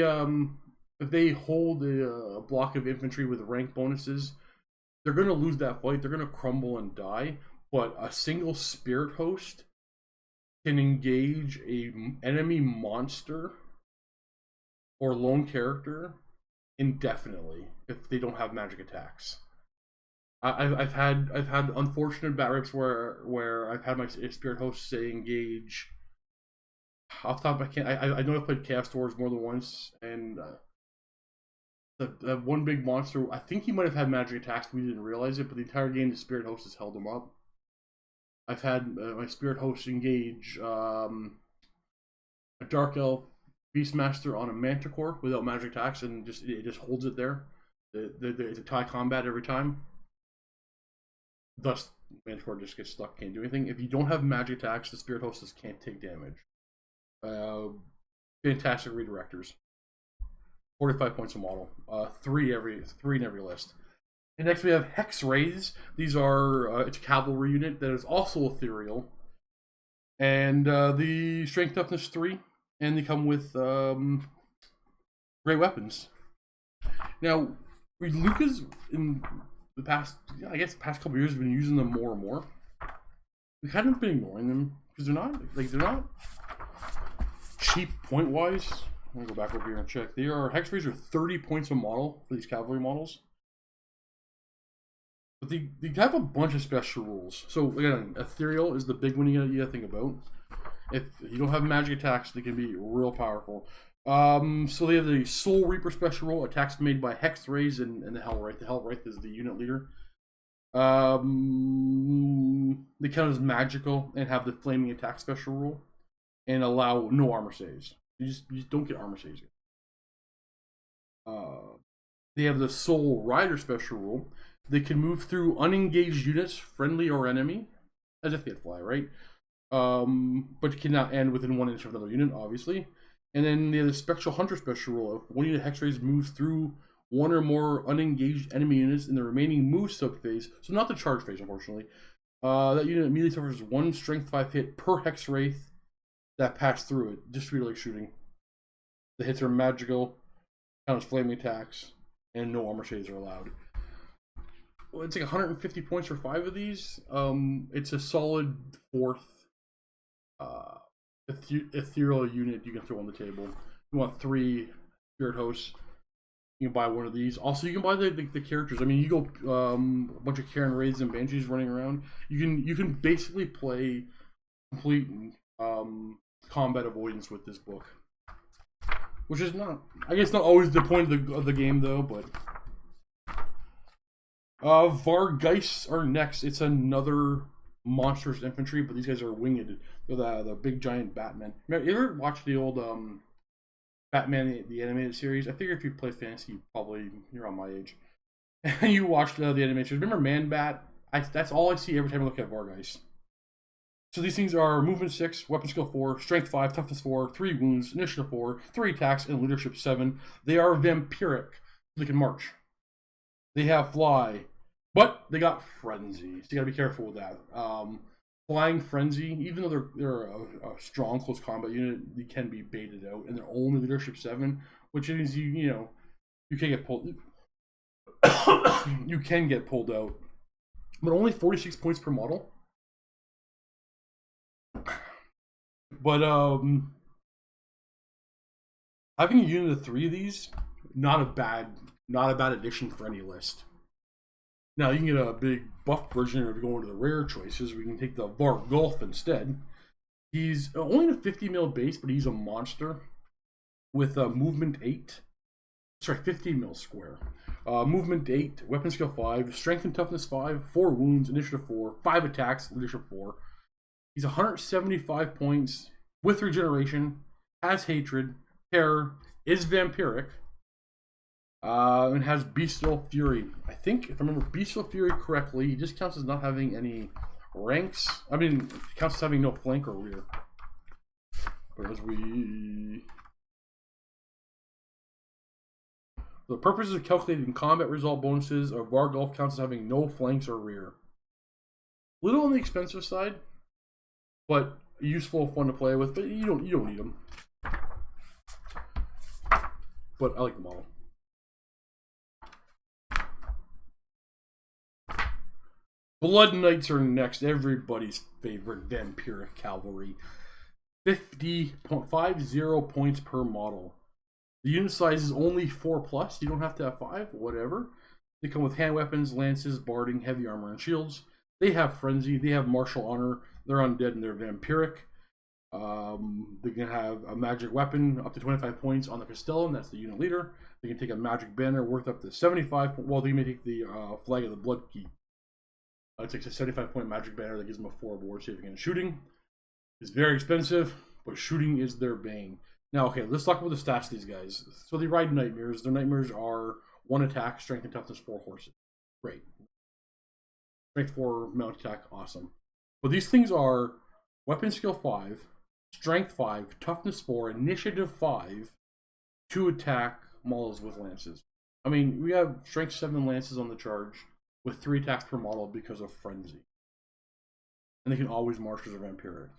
hold a block of infantry with rank bonuses, they're going to lose that fight. They're going to crumble and die. But a single spirit host can engage a enemy monster or lone character indefinitely if they don't have magic attacks. I've had unfortunate bat rips where I've had my spirit host say engage. Off the top of my head, I know I've played Chaos Wars more than once, and the one big monster, I think he might have had magic attacks, we didn't realize it, but the entire game the spirit host has held him up. I've had my spirit host engage a dark elf beastmaster on a manticore without magic attacks, and it just holds it there. It's a tie combat every time. Thus, manticore just gets stuck, can't do anything. If you don't have magic attacks, the spirit hostess can't take damage. Fantastic redirectors. 45 points a model. 3 in every list. And next we have Hex Rays. These are it's a cavalry unit that is also ethereal. And the strength toughness 3, and they come with great weapons. Now, Lucas in the past, past couple of years, have been using them more and more. We've kind of been ignoring them because they're not cheap point wise. I'm gonna go back over here and check. Hex Rays are 30 points a model for these cavalry models. But they have a bunch of special rules. So again, ethereal is the big one you gotta think about. If you don't have magic attacks, they can be real powerful. So they have the Soul Reaper special rule, attacks made by Hex Rays and the Hell Wraith. The Hell Wraith is the unit leader. They count as magical and have the flaming attack special rule, and allow no armor saves. You just don't get armor saves. They have the Soul Rider special rule. They can move through unengaged units, friendly or enemy, as if they had fly, right? But cannot end within 1 inch of another unit, obviously. And then they have the Spectral Hunter special rule. One unit Hex Rays moves through 1 or more unengaged enemy units in the remaining move subphase, so not the charge phase, unfortunately. That unit immediately suffers 1 strength 5 hit per Hex Wraith that pass through it, just treat it like shooting. The hits are magical, count as flaming attacks, and no armor saves are allowed. Well, it's like 150 points for 5 of these. It's a solid 4th ethereal unit you can throw on the table. You want 3 spirit hosts, you can buy one of these. Also, you can buy the characters. I mean, you go a bunch of Karen Wraiths and Banshees running around. You can basically play complete combat avoidance with this book, which is not, I guess, not always the point of the game though. But Varges are next. It's another monstrous infantry, but these guys are winged. They're the big giant Batman. You ever watch the old Batman the animated series? I figure if you play fantasy, you're on my age. And you watched the animated series. Remember Man Bat? That's all I see every time I look at Varges. So these things are movement 6, weapon skill 4, strength 5, toughness 4, 3 wounds, initiative 4, 3 attacks, and leadership 7. They are vampiric. They can march. They have fly, but they got frenzy. So you gotta be careful with that. Flying frenzy, even though they're a strong close combat unit, they can be baited out, and they're only leadership 7, which means you can get pulled. You can get pulled out, but only 46 points per model. But having a unit of 3 of these, not a bad addition for any list. Now you can get a big buff version if you go into the rare choices. We can take the Vargulf instead. He's only a 50 mil base, but he's a monster with movement 8. Sorry, 15 mil square. Movement 8, weapon skill 5, strength and toughness 5, 4 wounds, initiative 4, 5 attacks, leadership 4. He's 175 points with regeneration, has hatred, terror, is vampiric, and has bestial fury. I think, if I remember bestial fury correctly, he just counts as not having any ranks. I mean, it counts as having no flank or rear. But as we... For the purposes of calculating combat result bonuses, a Vargulf counts as having no flanks or rear. Little on the expensive side, but useful, fun to play with. But you don't need them. But I like the model. Blood Knights are next. Everybody's favorite vampiric cavalry. 50 points per model. The unit size is only 4+. You don't have to have 5. Whatever. They come with hand weapons, lances, barding, heavy armor, and shields. They have frenzy. They have martial honor. They're undead and they're vampiric. They can have a magic weapon up to 25 points on the Castellan. That's the unit leader. They can take a magic banner worth up to 75. Well, they may take the flag of the Blood Key. It takes a 75-point magic banner that gives them a 4 ward save against shooting. It's very expensive, but shooting is their bane. Now, okay, let's talk about the stats of these guys. So they ride nightmares. Their nightmares are 1 attack, strength and toughness, 4 horses. Great. Strength 4, mount attack, awesome. But these things are weapon skill 5, strength 5, toughness 4, initiative 5, 2 attack models with lances. I mean, we have strength 7 lances on the charge with 3 attacks per model because of frenzy. And they can always march as a vampiric.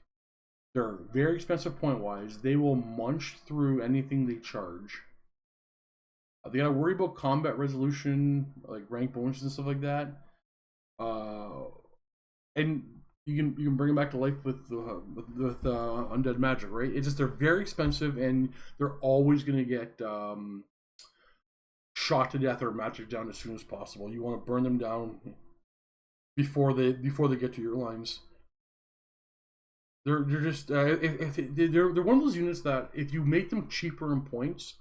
They're very expensive point-wise. They will munch through anything they charge. They gotta worry about combat resolution, like rank bonuses and stuff like that. And you can bring them back to life with undead magic, right? It's just they're very expensive and they're always gonna get shot to death or magic down as soon as possible. You want to burn them down before they get to your lines. They're just they're one of those units that if you make them cheaper in points,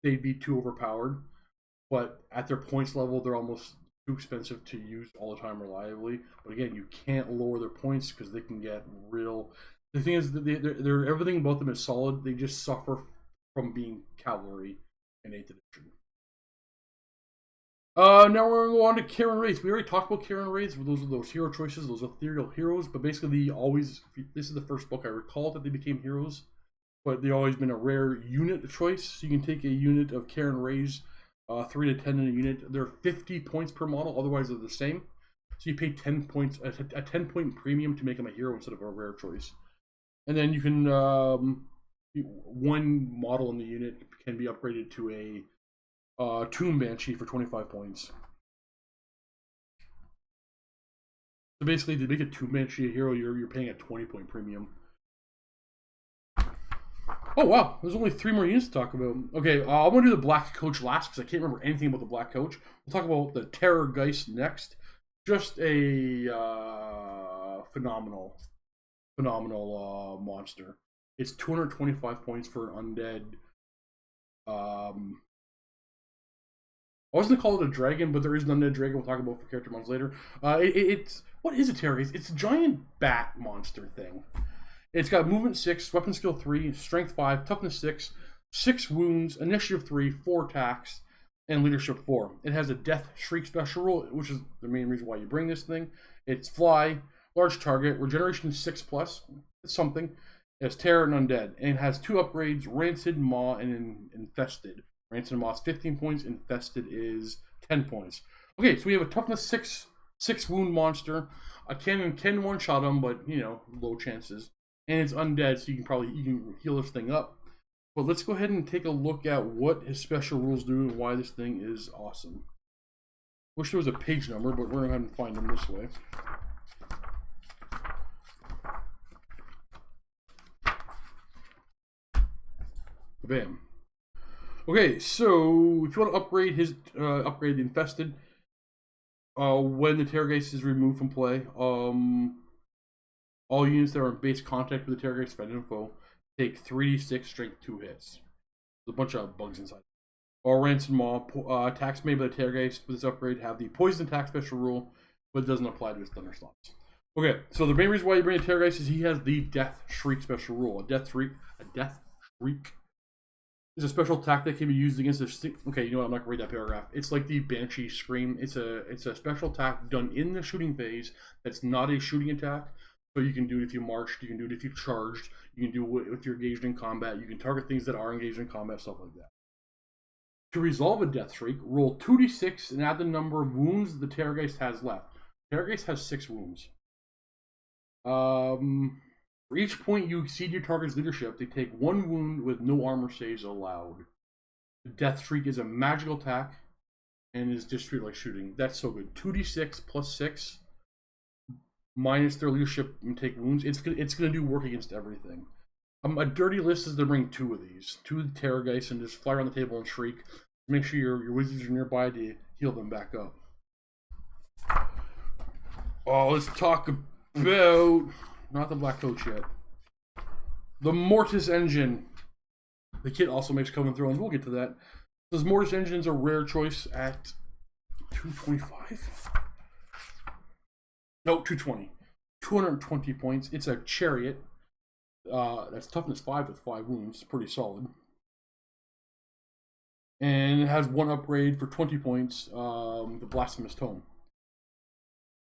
they'd be too overpowered. But at their points level, they're almost too expensive to use all the time reliably. But again, you can't lower their points because they can get real. The thing is, they're everything about them is solid. They just suffer from being cavalry in 8th edition. Now we're going to go on to Karen Wraiths. We already talked about Karen Wraiths. Those are those hero choices, those ethereal heroes. But basically, this is the first book I recall that they became heroes. But they've always been a rare unit choice. So you can take a unit of Karen Wraiths, 3 to 10 in a unit. They're 50 points per model. Otherwise, they're the same. So you pay 10 points, a 10-point premium to make them a hero instead of a rare choice. And then you can one model in the unit can be upgraded to a Toon Banshee for 25 points. So basically, to make a Toon Banshee a hero, you're paying a 20-point premium. Oh wow, there's only 3 more units to talk about. Okay, I'm gonna do the Black Coach last because I can't remember anything about the Black Coach. We'll talk about the Terror Geist next. Just a phenomenal monster. It's 225 points for an undead. I wasn't call it a dragon, but there is an undead dragon we'll talk about for character models later. It's what is a Terror Geist? It's a giant bat monster thing. It's got movement 6, weapon skill 3, strength 5, toughness 6, 6 wounds, initiative 3, 4 attacks, and leadership 4. It has a death shriek special rule, which is the main reason why you bring this thing. It's fly, large target, regeneration 6+, it's something. It has terror and undead, and it has 2 upgrades: rancid, maw, and infested. Rancid and maw is 15 points, infested is 10 points. Okay, so we have a toughness 6 wound monster. A cannon can one-shot him, but low chances. And it's undead, so you can heal this thing up. But let's go ahead and take a look at what his special rules do and why this thing is awesome. Wish there was a page number, but we're going to go ahead and find them this way. Bam. Okay, so if you want to upgrade upgrade the infested, when the Terror Geist is removed from play, all units that are in base contact with the Terror Geist, friend and foe, take 3d6 strength 2 hits. There's a bunch of bugs inside. Or Rancid Maw, attacks made by the Terror Geist with this upgrade have the poison attack special rule, but it doesn't apply to his thunderstorms. Okay, so the main reason why you bring a Terror Geist is he has the Death Shriek special rule. A Death Shriek is a special attack that can be used against a... Okay, you know what? I'm not going to read that paragraph. It's like the Banshee Scream. It's a special attack done in the shooting phase that's not a shooting attack. So you can do it if you marched, you can do it if you charged, you can do it if you're engaged in combat, you can target things that are engaged in combat, stuff like that. To resolve a Death Shriek, roll 2d6 and add the number of wounds the Terror Geist has left. Terror Geist has 6 wounds. For each point you exceed your target's leadership, they take 1 wound with no armor saves allowed. The Death Shriek is a magical attack and is distributed like shooting. That's so good. 2d6 plus 6 minus their leadership and take wounds. It's gonna do work against everything. A dirty list is to bring 2 of these, 2 Terror Geists, and just fly around the table and shriek. Make sure your wizards are nearby to heal them back up. Oh, let's talk about not the Black Coach yet. The Mortise Engine. The kit also makes Coven Thrones. We'll get to that. This Mortise Engine is a rare choice at 225. No, 220. 220 points. It's a chariot. That's toughness 5 with 5 wounds. Pretty solid. And it has 1 upgrade for 20 points. The Blasphemous Tome.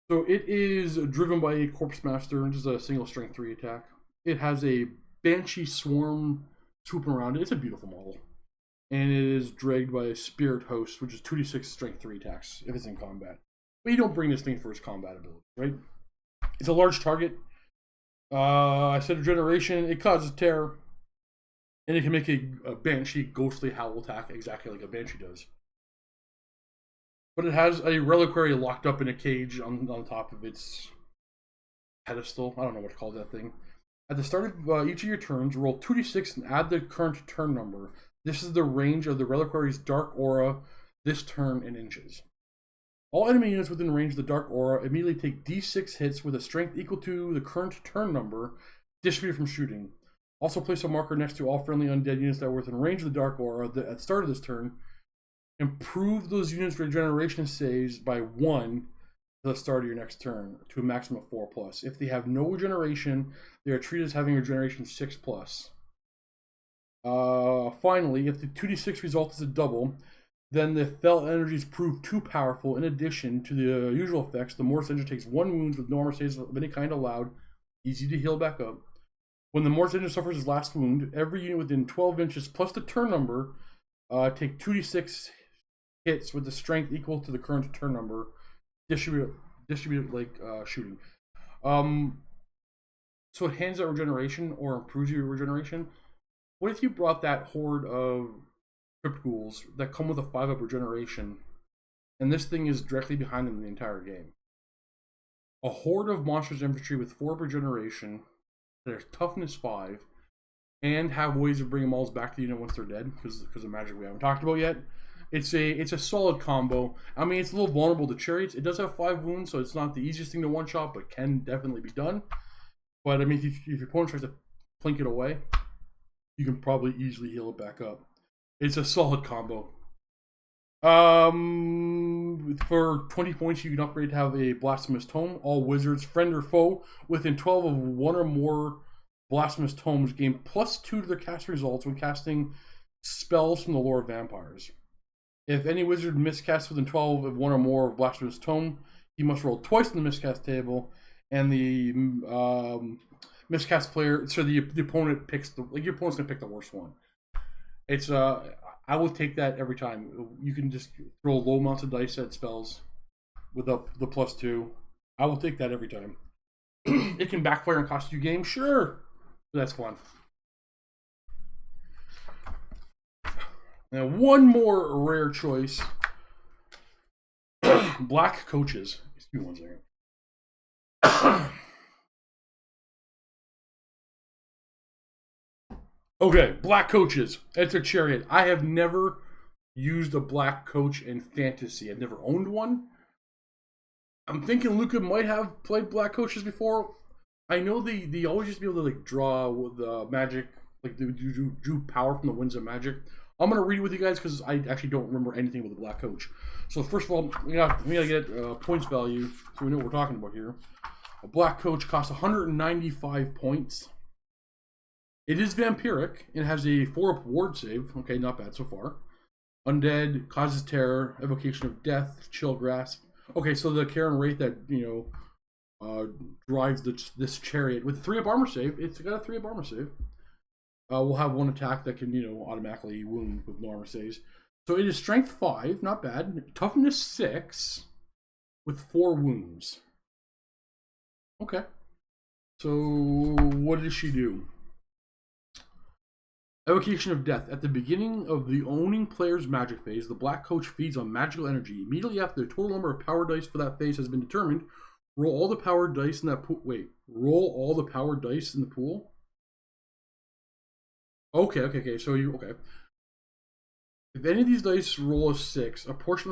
So it is driven by a Corpse Master, which is a single strength 3 attack. It has a Banshee Swarm swooping around it. It's a beautiful model. And it is dragged by a Spirit Host, which is 2d6 strength 3 attacks if it's in combat. But you don't bring this thing for its combat ability, right? It's a large target. I said regeneration. It causes terror. And it can make a Banshee ghostly howl attack exactly like a Banshee does. But it has a reliquary locked up in a cage on top of its pedestal. I don't know what to call that thing. At the start of each of your turns, roll 2d6 and add the current turn number. This is the range of the reliquary's dark aura this turn in inches. All enemy units within range of the Dark Aura immediately take d6 hits with a strength equal to the current turn number distributed from shooting. Also place a marker next to all friendly undead units that are within range of the Dark Aura at the start of this turn. Improve those units' regeneration saves by 1 to the start of your next turn to a maximum of 4+. If they have no regeneration, they are treated as having regeneration 6+. Finally, if the 2d6 result is a double, then the fell energies prove too powerful. In addition to the usual effects, the Mortise Engine takes 1 wound with no armor saves of any kind allowed. Easy to heal back up. When the Mortise Engine suffers his last wound, every unit within 12 inches plus the turn number take 2d6 hits with the strength equal to the current turn number. Distribute like shooting. So it hands out regeneration or improves your regeneration. What if you brought that horde of Crypt Ghouls that come with a 5-up regeneration, and this thing is directly behind them the entire game? A horde of monsters infantry with 4 regeneration, their toughness 5, and have ways of bringing models back to the unit once they're dead, because of magic we haven't talked about yet. It's a solid combo. I mean, it's a little vulnerable to chariots. It does have 5 wounds, so it's not the easiest thing to one-shot, but can definitely be done. But I mean, if your opponent tries to plink it away, you can probably easily heal it back up. It's a solid combo. For 20 points, you can upgrade to have a Blasphemous Tome. All wizards, friend or foe, within 12 of one or more Blasphemous Tomes gain +2 to their cast results when casting spells from the lore of vampires. If any wizard miscasts within 12 of one or more of Blasphemous Tome, he must roll twice in the miscast table, and the miscast player, so the opponent picks your opponent's gonna pick the worst one. It's I will take that every time. You can just throw low amounts of dice at spells with the +2. I will take that every time. It can backfire and cost you games, sure, but that's fun. Now, one more rare choice. Black Coaches. Excuse me 1 second. Okay, Black Coaches. It's a chariot. I have never used a Black Coach in Fantasy. I've never owned one. I'm thinking Luca might have played Black Coaches before. I know they always used to be able to like draw with magic, like they drew power from the winds of magic. I'm going to read it with you guys because I actually don't remember anything about the Black Coach. So first of all, we got to get points value so we know what we're talking about here. A Black Coach costs 195 points. It is vampiric and has a 4-up ward save. Okay, not bad so far. Undead, causes terror, evocation of death, chill grasp. Okay, so the Karen Wraith that drives this chariot with 3-up armor save. It's got a 3-up armor save. We'll have 1 attack that can, automatically wound with no armor saves. So it is strength 5, not bad. Toughness 6 with 4 wounds. Okay. So what does she do? Evocation of Death. At the beginning of the owning player's magic phase, the Black Coach feeds on magical energy. Immediately after the total number of power dice for that phase has been determined, roll all the power dice in that pool. Wait, roll all the power dice in the pool? Okay. So okay. If any of these dice roll a 6, a portion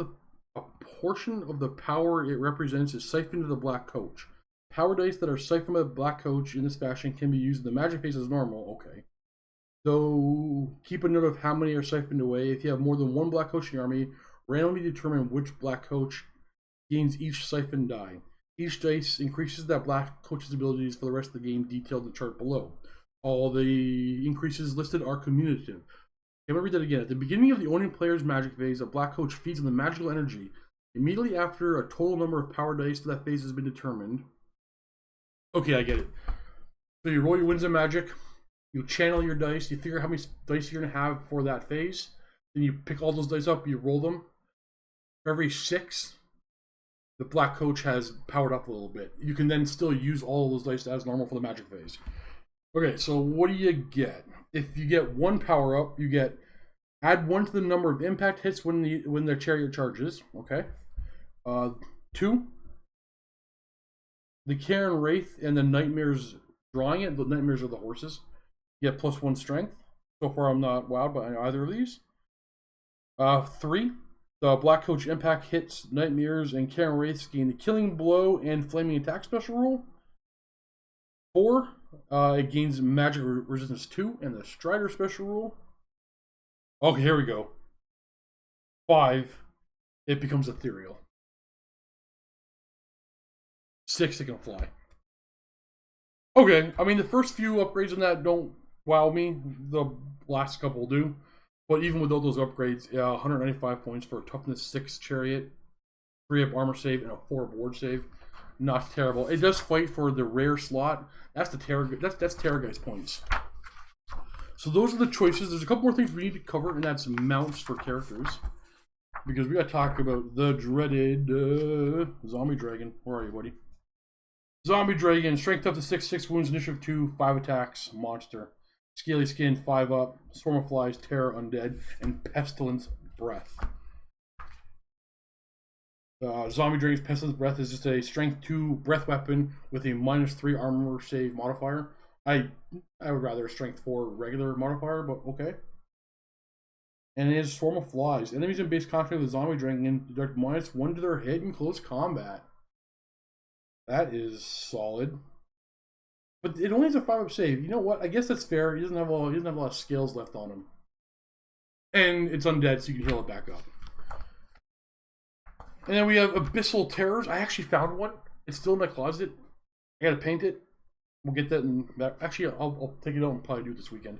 of the power it represents is siphoned to the Black Coach. Power dice that are siphoned by the Black Coach in this fashion can be used in the magic phase as normal. Okay. Though keep a note of how many are siphoned away. If you have more than 1 Black Coach in your army, randomly determine which Black Coach gains each siphoned die. Each dice increases that Black Coach's abilities for the rest of the game, detailed in the chart below. All the increases listed are cumulative. I'm going to read that again. At the beginning of the owning player's magic phase, a Black Coach feeds on the magical energy. Immediately after a total number of power dice for that phase has been determined. Okay, I get it. So you roll your winds of magic, you channel your dice, you figure how many dice you're going to have for that phase, then you pick all those dice up, you roll them. For every 6, the Black Coach has powered up a little bit. You can then still use all of those dice as normal for the magic phase. Okay, so what do you get? If you get 1 power up, you get add 1 to the number of impact hits when the chariot charges. Okay. 2. The Karen Wraith and the Nightmares drawing it. The Nightmares are the horses. You get +1 strength. So far, I'm not wowed by either of these. 3. The Black Coach impact hits Nightmares and Karen Wraiths gain the Killing Blow and Flaming Attack special rule. 4. It gains magic resistance 2 and the Strider special rule. Okay, here we go. 5. It becomes ethereal. 6, it can fly. Okay, I mean the first few upgrades on that don't wow me. The last couple do. But even without those upgrades, 195 points for a toughness 6 chariot, 3-up armor save, and a 4-up ward save. Not terrible. It does fight for the rare slot. That's the Terror. That's Terror Guy's points. So those are the choices. There's a couple more things we need to cover, and that's mounts for characters, because we got to talk about the dreaded zombie dragon. Where are you, buddy? Zombie dragon, strength up to 6, 6 wounds, initiative 2, 5 attacks, monster, scaly skin, 5 up, swarm of flies, terror, undead, and pestilence breath. Zombie Dragon's Pestilence Breath is just a strength 2 breath weapon with a -3 armor save modifier. I would rather strength 4 regular modifier, but okay. And it is Swarm of Flies. Enemies in base contact with the zombie dragon deduct -1 to their hit in close combat. That is solid. But it only has a 5-up save. You know what? I guess that's fair. He doesn't have a lot of skills left on him. And it's undead, so you can heal it back up. And then we have Abyssal Terrors. I actually found one. It's still in my closet. I gotta paint it. We'll get that in back. Actually, I'll take it out and probably do it this weekend.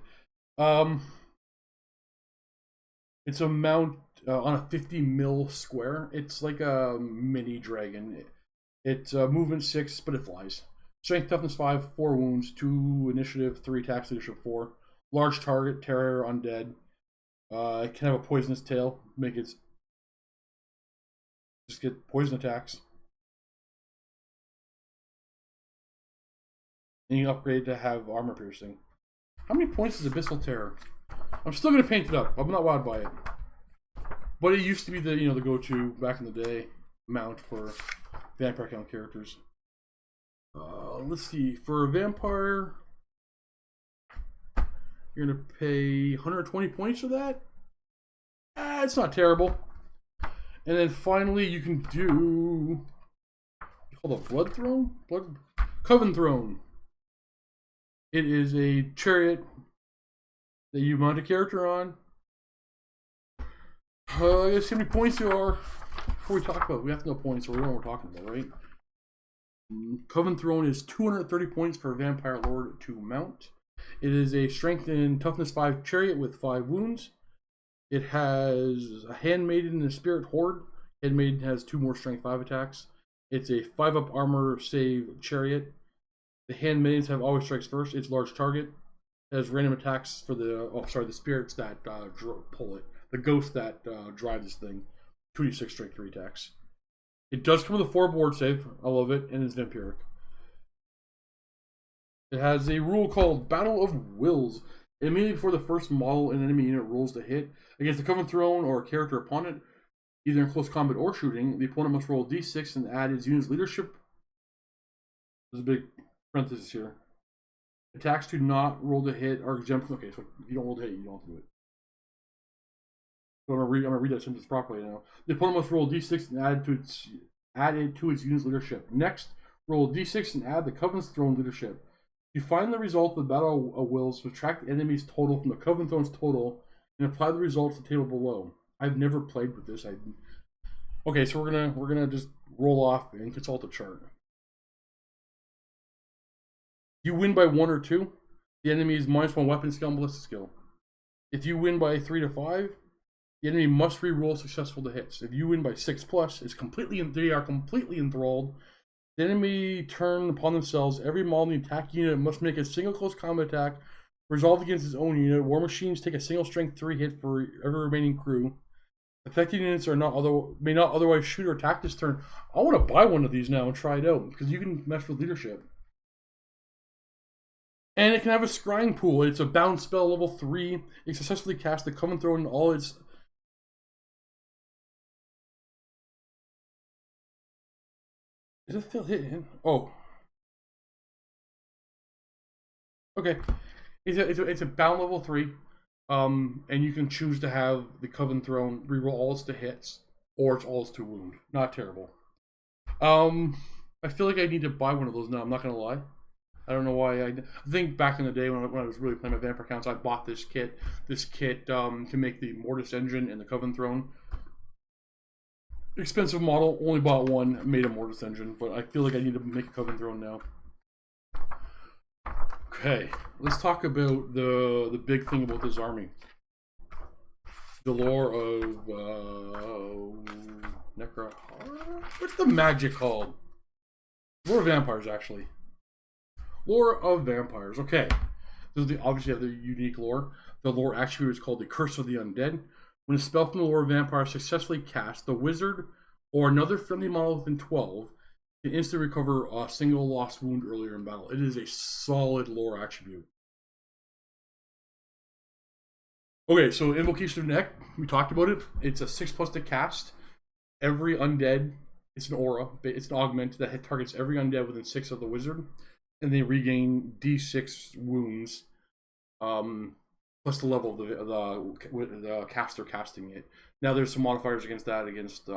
It's a mount on a 50 mil square. It's like a mini dragon. It's movement 6, but it flies. Strength, toughness 5, 4 wounds, 2 initiative, 3 attacks, leadership 4. Large target, terror, undead. It can have a poisonous tail. Make it just get poison attacks. And you upgrade to have armor piercing. How many points is Abyssal Terror? I'm still gonna paint it up. I'm not wowed by it. But it used to be the the go-to back in the day mount for vampire count characters. Let's see. For a vampire, you're gonna pay 120 points for that. It's not terrible. And then finally, you can do called a Blood Throne, Coven Throne. It is a chariot that you mount a character on. Let's see how many points there are before we talk about it. We have to know points, so we know what we're talking about, right? Coven Throne is 230 points for a Vampire Lord to mount. It is a Strength and Toughness 5 chariot with 5 wounds. It has a Handmaiden and a Spirit Horde. Handmaiden has 2 more Strength 5 attacks. It's a 5-up armor save chariot. The Handmaidens have always strikes first. It's large target. It has random attacks for the spirits that pull it. The ghosts that drive this thing. 2d6 strength 3 attacks. It does come with a 4 board save. I love it, and it's vampiric. It has a rule called Battle of Wills. Immediately before the first model and enemy unit rolls to hit against the Coven Throne or a character opponent, either in close combat or shooting, the opponent must roll a d6 and add his unit's leadership. There's a big parenthesis here. Attacks do not roll to hit are exempt. Okay, so if you don't roll to hit, you don't have to do it. So I'm gonna read that sentence properly now. The opponent must roll a d6 and add it to its unit's leadership. Next, roll a d6 and add the Coven's Throne leadership. You find the result of the Battle of Wills, subtract the enemy's total from the Coven Throne's total, and apply the results to the table below. I've never played with this. Okay, so we're gonna just roll off and consult the chart. You win by 1 or 2. The enemy is -1 weapon skill and ballistic skill. If you win by 3 to 5, the enemy must re-roll successful to hits. If you win by 6+, they are completely enthralled. The enemy turn upon themselves. Every model in the attack unit must make a single close combat attack resolved against its own unit. War machines take a single strength 3 hit for every remaining crew. Affected units may not otherwise shoot or attack this turn. I want to buy one of these now and try it out because you can mess with leadership. And it can have a scrying pool. It's a bound spell level 3. It successfully casts the Coven Throne in all its. Is it still hitting? Oh. Okay. It's a bound level 3. And you can choose to have the Coven Throne reroll all its to hits, or it's all its to wound. Not terrible. I feel like I need to buy one of those now. I'm not gonna lie. I don't know why. I think back in the day when I was really playing my vampire counts, I bought this kit. This kit can make the Mortise Engine and the Coven Throne. Expensive model. Only bought one. Made a Mortise Engine, but I feel like I need to make a Coven Throne now. Okay, let's talk about the big thing about this army. The lore of What's the magic called? Lore of Vampires, actually. Lore of Vampires. Okay, this is obviously have the unique lore. The lore attribute is called the Curse of the Undead. When a spell from the Lore of Vampires successfully cast, the wizard or another friendly model within 12 can instantly recover a single lost wound earlier in battle. It is a solid lore attribute. Okay, so Invocation of Knack, we talked about it. It's a 6+ to cast. Every undead, it's an aura, it's an augment that targets every undead within 6 of the wizard. and they regain D6 wounds, plus the level of the caster casting it. Now there's some modifiers against that, against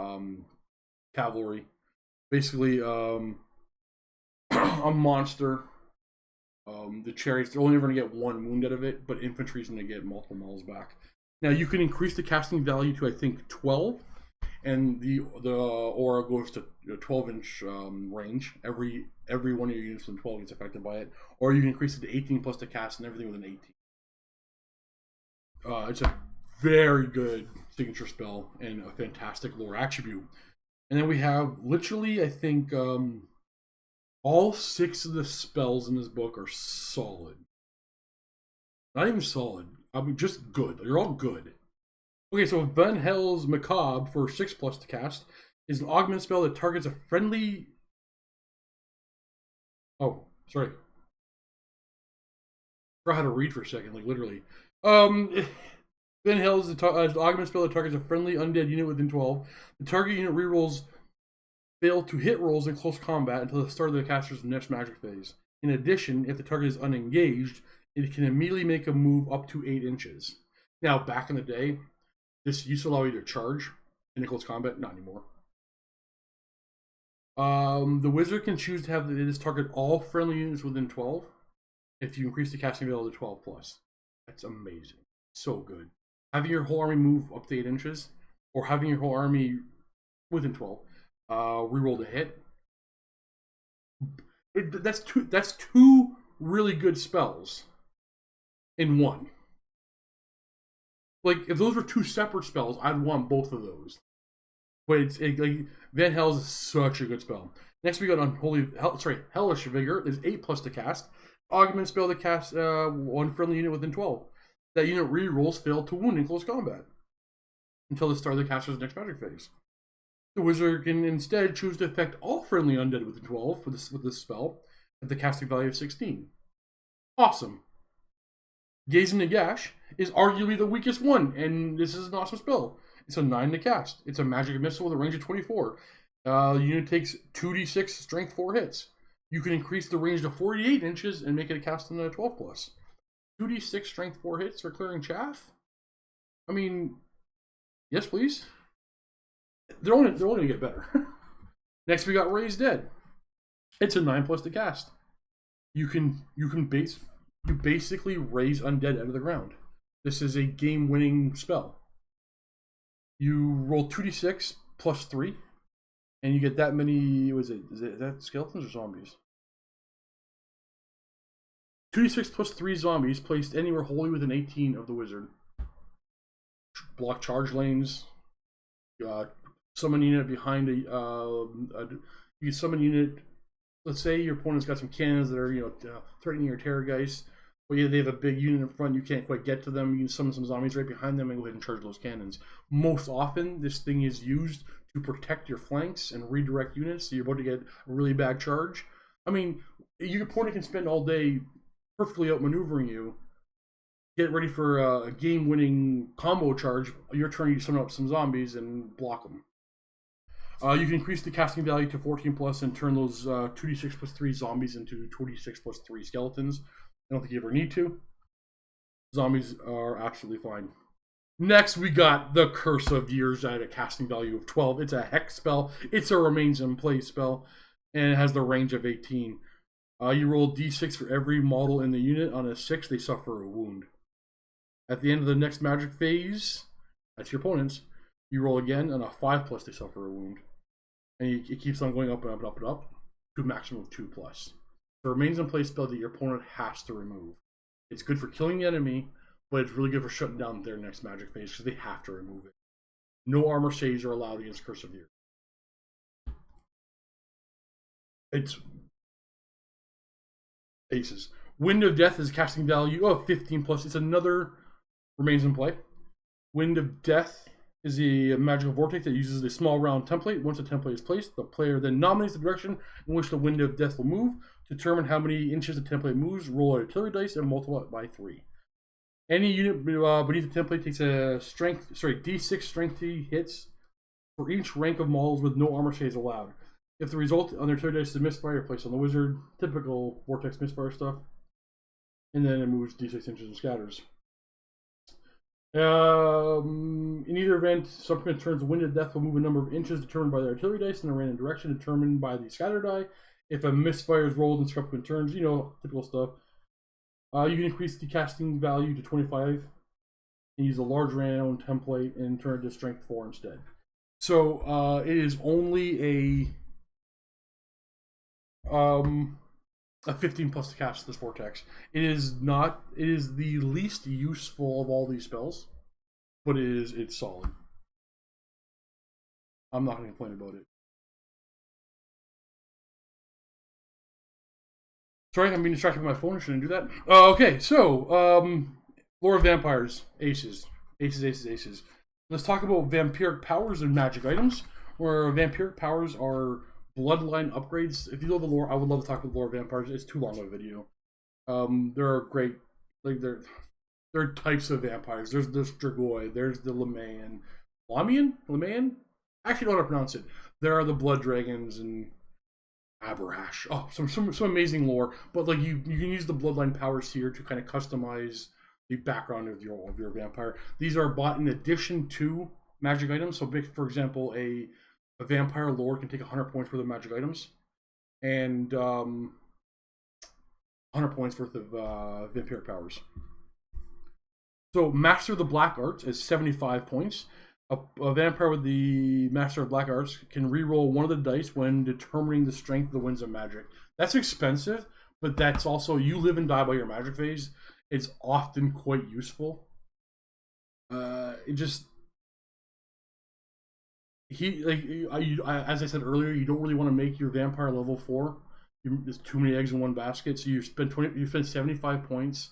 cavalry. Basically, a monster. The chariots, they're only ever going to get one wound out of it, but infantry's going to get multiple models back. Now you can increase the casting value to, I think, 12, and the aura goes to 12-inch range. Every one of your units within 12 gets affected by it, or you can increase it to 18 plus the cast and everything within 18. It's a very good signature spell and a fantastic lore attribute. And then we have literally, I think, all 6 of the spells in this book are solid. Not even solid. I mean, just good. They're all good. Okay, so Van Hell's Macabre for 6+ to cast is an augment spell that targets a friendly... Oh, sorry. I forgot how to read for a second, like literally. Van Hell is an augment spell that targets a friendly undead unit within 12. The target unit rerolls fail to hit rolls in close combat until the start of the caster's next magic phase. In addition, if the target is unengaged, it can immediately make a move up to 8 inches. Now, back in the day, this used to allow you to charge in close combat. Not anymore. The wizard can choose to have this target all friendly units within 12 if you increase the casting value to 12+. That's amazing. So good. Having your whole army move up to 8 inches, or having your whole army within 12, reroll to hit. That's two really good spells in one. Like, if those were 2 separate spells, I'd want both of those. But like, Van Hell is such a good spell. Next we got Hellish Vigor is 8+ to cast. Augment spell to cast one friendly unit within 12. That unit re-rolls fail to wound in close combat until the start of the caster's next magic phase. The wizard can instead choose to affect all friendly undead within 12 with this spell at the casting value of 16. Awesome. Gaze into Gash is arguably the weakest one, and this is an awesome spell. It's a 9 to cast. It's a magic missile with a range of 24. The unit takes 2d6 strength 4 hits. You can increase the range to 48 inches and make it a cast on a 12+. 2d6 strength 4 hits for clearing chaff? I mean, yes please. They're only going to get better. Next we got Raise Dead. It's a 9+ to cast. You basically raise undead out of the ground. This is a game-winning spell. You roll 2d6 plus 3, and you get that many. Is that skeletons or zombies? 2d6 plus 3 zombies placed anywhere wholly within 18 of the wizard. Block charge lanes. Summon unit behind you can summon unit. Let's say your opponent's got some cannons that are threatening your Terrorgeist. Well, yeah, they have a big unit in front. You can't quite get to them. You can summon some zombies right behind them and go ahead and charge those cannons. Most often, this thing is used to protect your flanks and redirect units. So you're about to get a really bad charge. I mean, your opponent can spend all day perfectly outmaneuvering you. Get ready for a game-winning combo charge. Your turn, you summon up some zombies and block them. You can increase the casting value to 14+ and turn those 2d6 plus 3 zombies into 2d6 plus 3 skeletons. I don't think you ever need to. Zombies are absolutely fine. Next, we got the Curse of Years at a casting value of 12. It's a hex spell. It's a remains in play spell, and it has the range of 18. You roll d6 for every model in the unit. On a 6, they suffer a wound. At the end of the next magic phase, that's your opponents, you roll again. On a 5+, they suffer a wound. And it keeps on going up and up and up and up to a maximum of 2+. The remains in play spell that your opponent has to remove. It's good for killing the enemy, but it's really good for shutting down their next magic phase because they have to remove it. No armor saves are allowed against Curse of Years. It's aces. Wind of Death is casting value of 15+. It's another remains in play. Wind of Death is a magical vortex that uses a small round template. Once the template is placed, the player then nominates the direction in which the Wind of Death will move. To determine how many inches the template moves, roll an artillery dice and multiply it by 3. Any unit beneath the template takes a d6 strength hits for each rank of models with no armor saves allowed. If the result on their turn dice is a misfire, place on the wizard. Typical Vortex misfire stuff. And then it moves d6 inches and scatters. In either event, subsequent turns, wind of death will move a number of inches determined by the artillery dice in a random direction determined by the scatter die. If a misfire is rolled in subsequent turns, you know, typical stuff. You can increase the casting value to 25 and use a large round template and turn it to strength 4 instead. So it is only a 15 plus to cast this Vortex. It is the least useful of all these spells, but it's solid. I'm not going to complain about it. Sorry, I'm being distracted by my phone. I shouldn't do that. Okay, so Lore of Vampires, aces. Let's talk about vampiric powers and magic items, where vampiric powers are bloodline upgrades. If you know the lore, I would love to talk about the lore of vampires. It's too long of a video. They're great. Like there are types of vampires. There's the Strigoi. There's the Lamayan. Lamayan? I actually don't know how to pronounce it. There are the Blood Dragons and Aberrash. Oh, some amazing lore. But like you can use the bloodline powers here to kind of customize the background of your vampire. These are bought in addition to magic items. So, for example, a vampire lord can take 100 points worth of magic items, and 100 points worth of vampiric powers. So, Master of the Black Arts is 75 points. A vampire with the Master of Black Arts can reroll one of the dice when determining the strength of the winds of magic. That's expensive, but that's also, you live and die by your magic phase. It's often quite useful. As I said earlier, you don't really want to make your vampire level 4. There's too many eggs in one basket, so you spend 75 points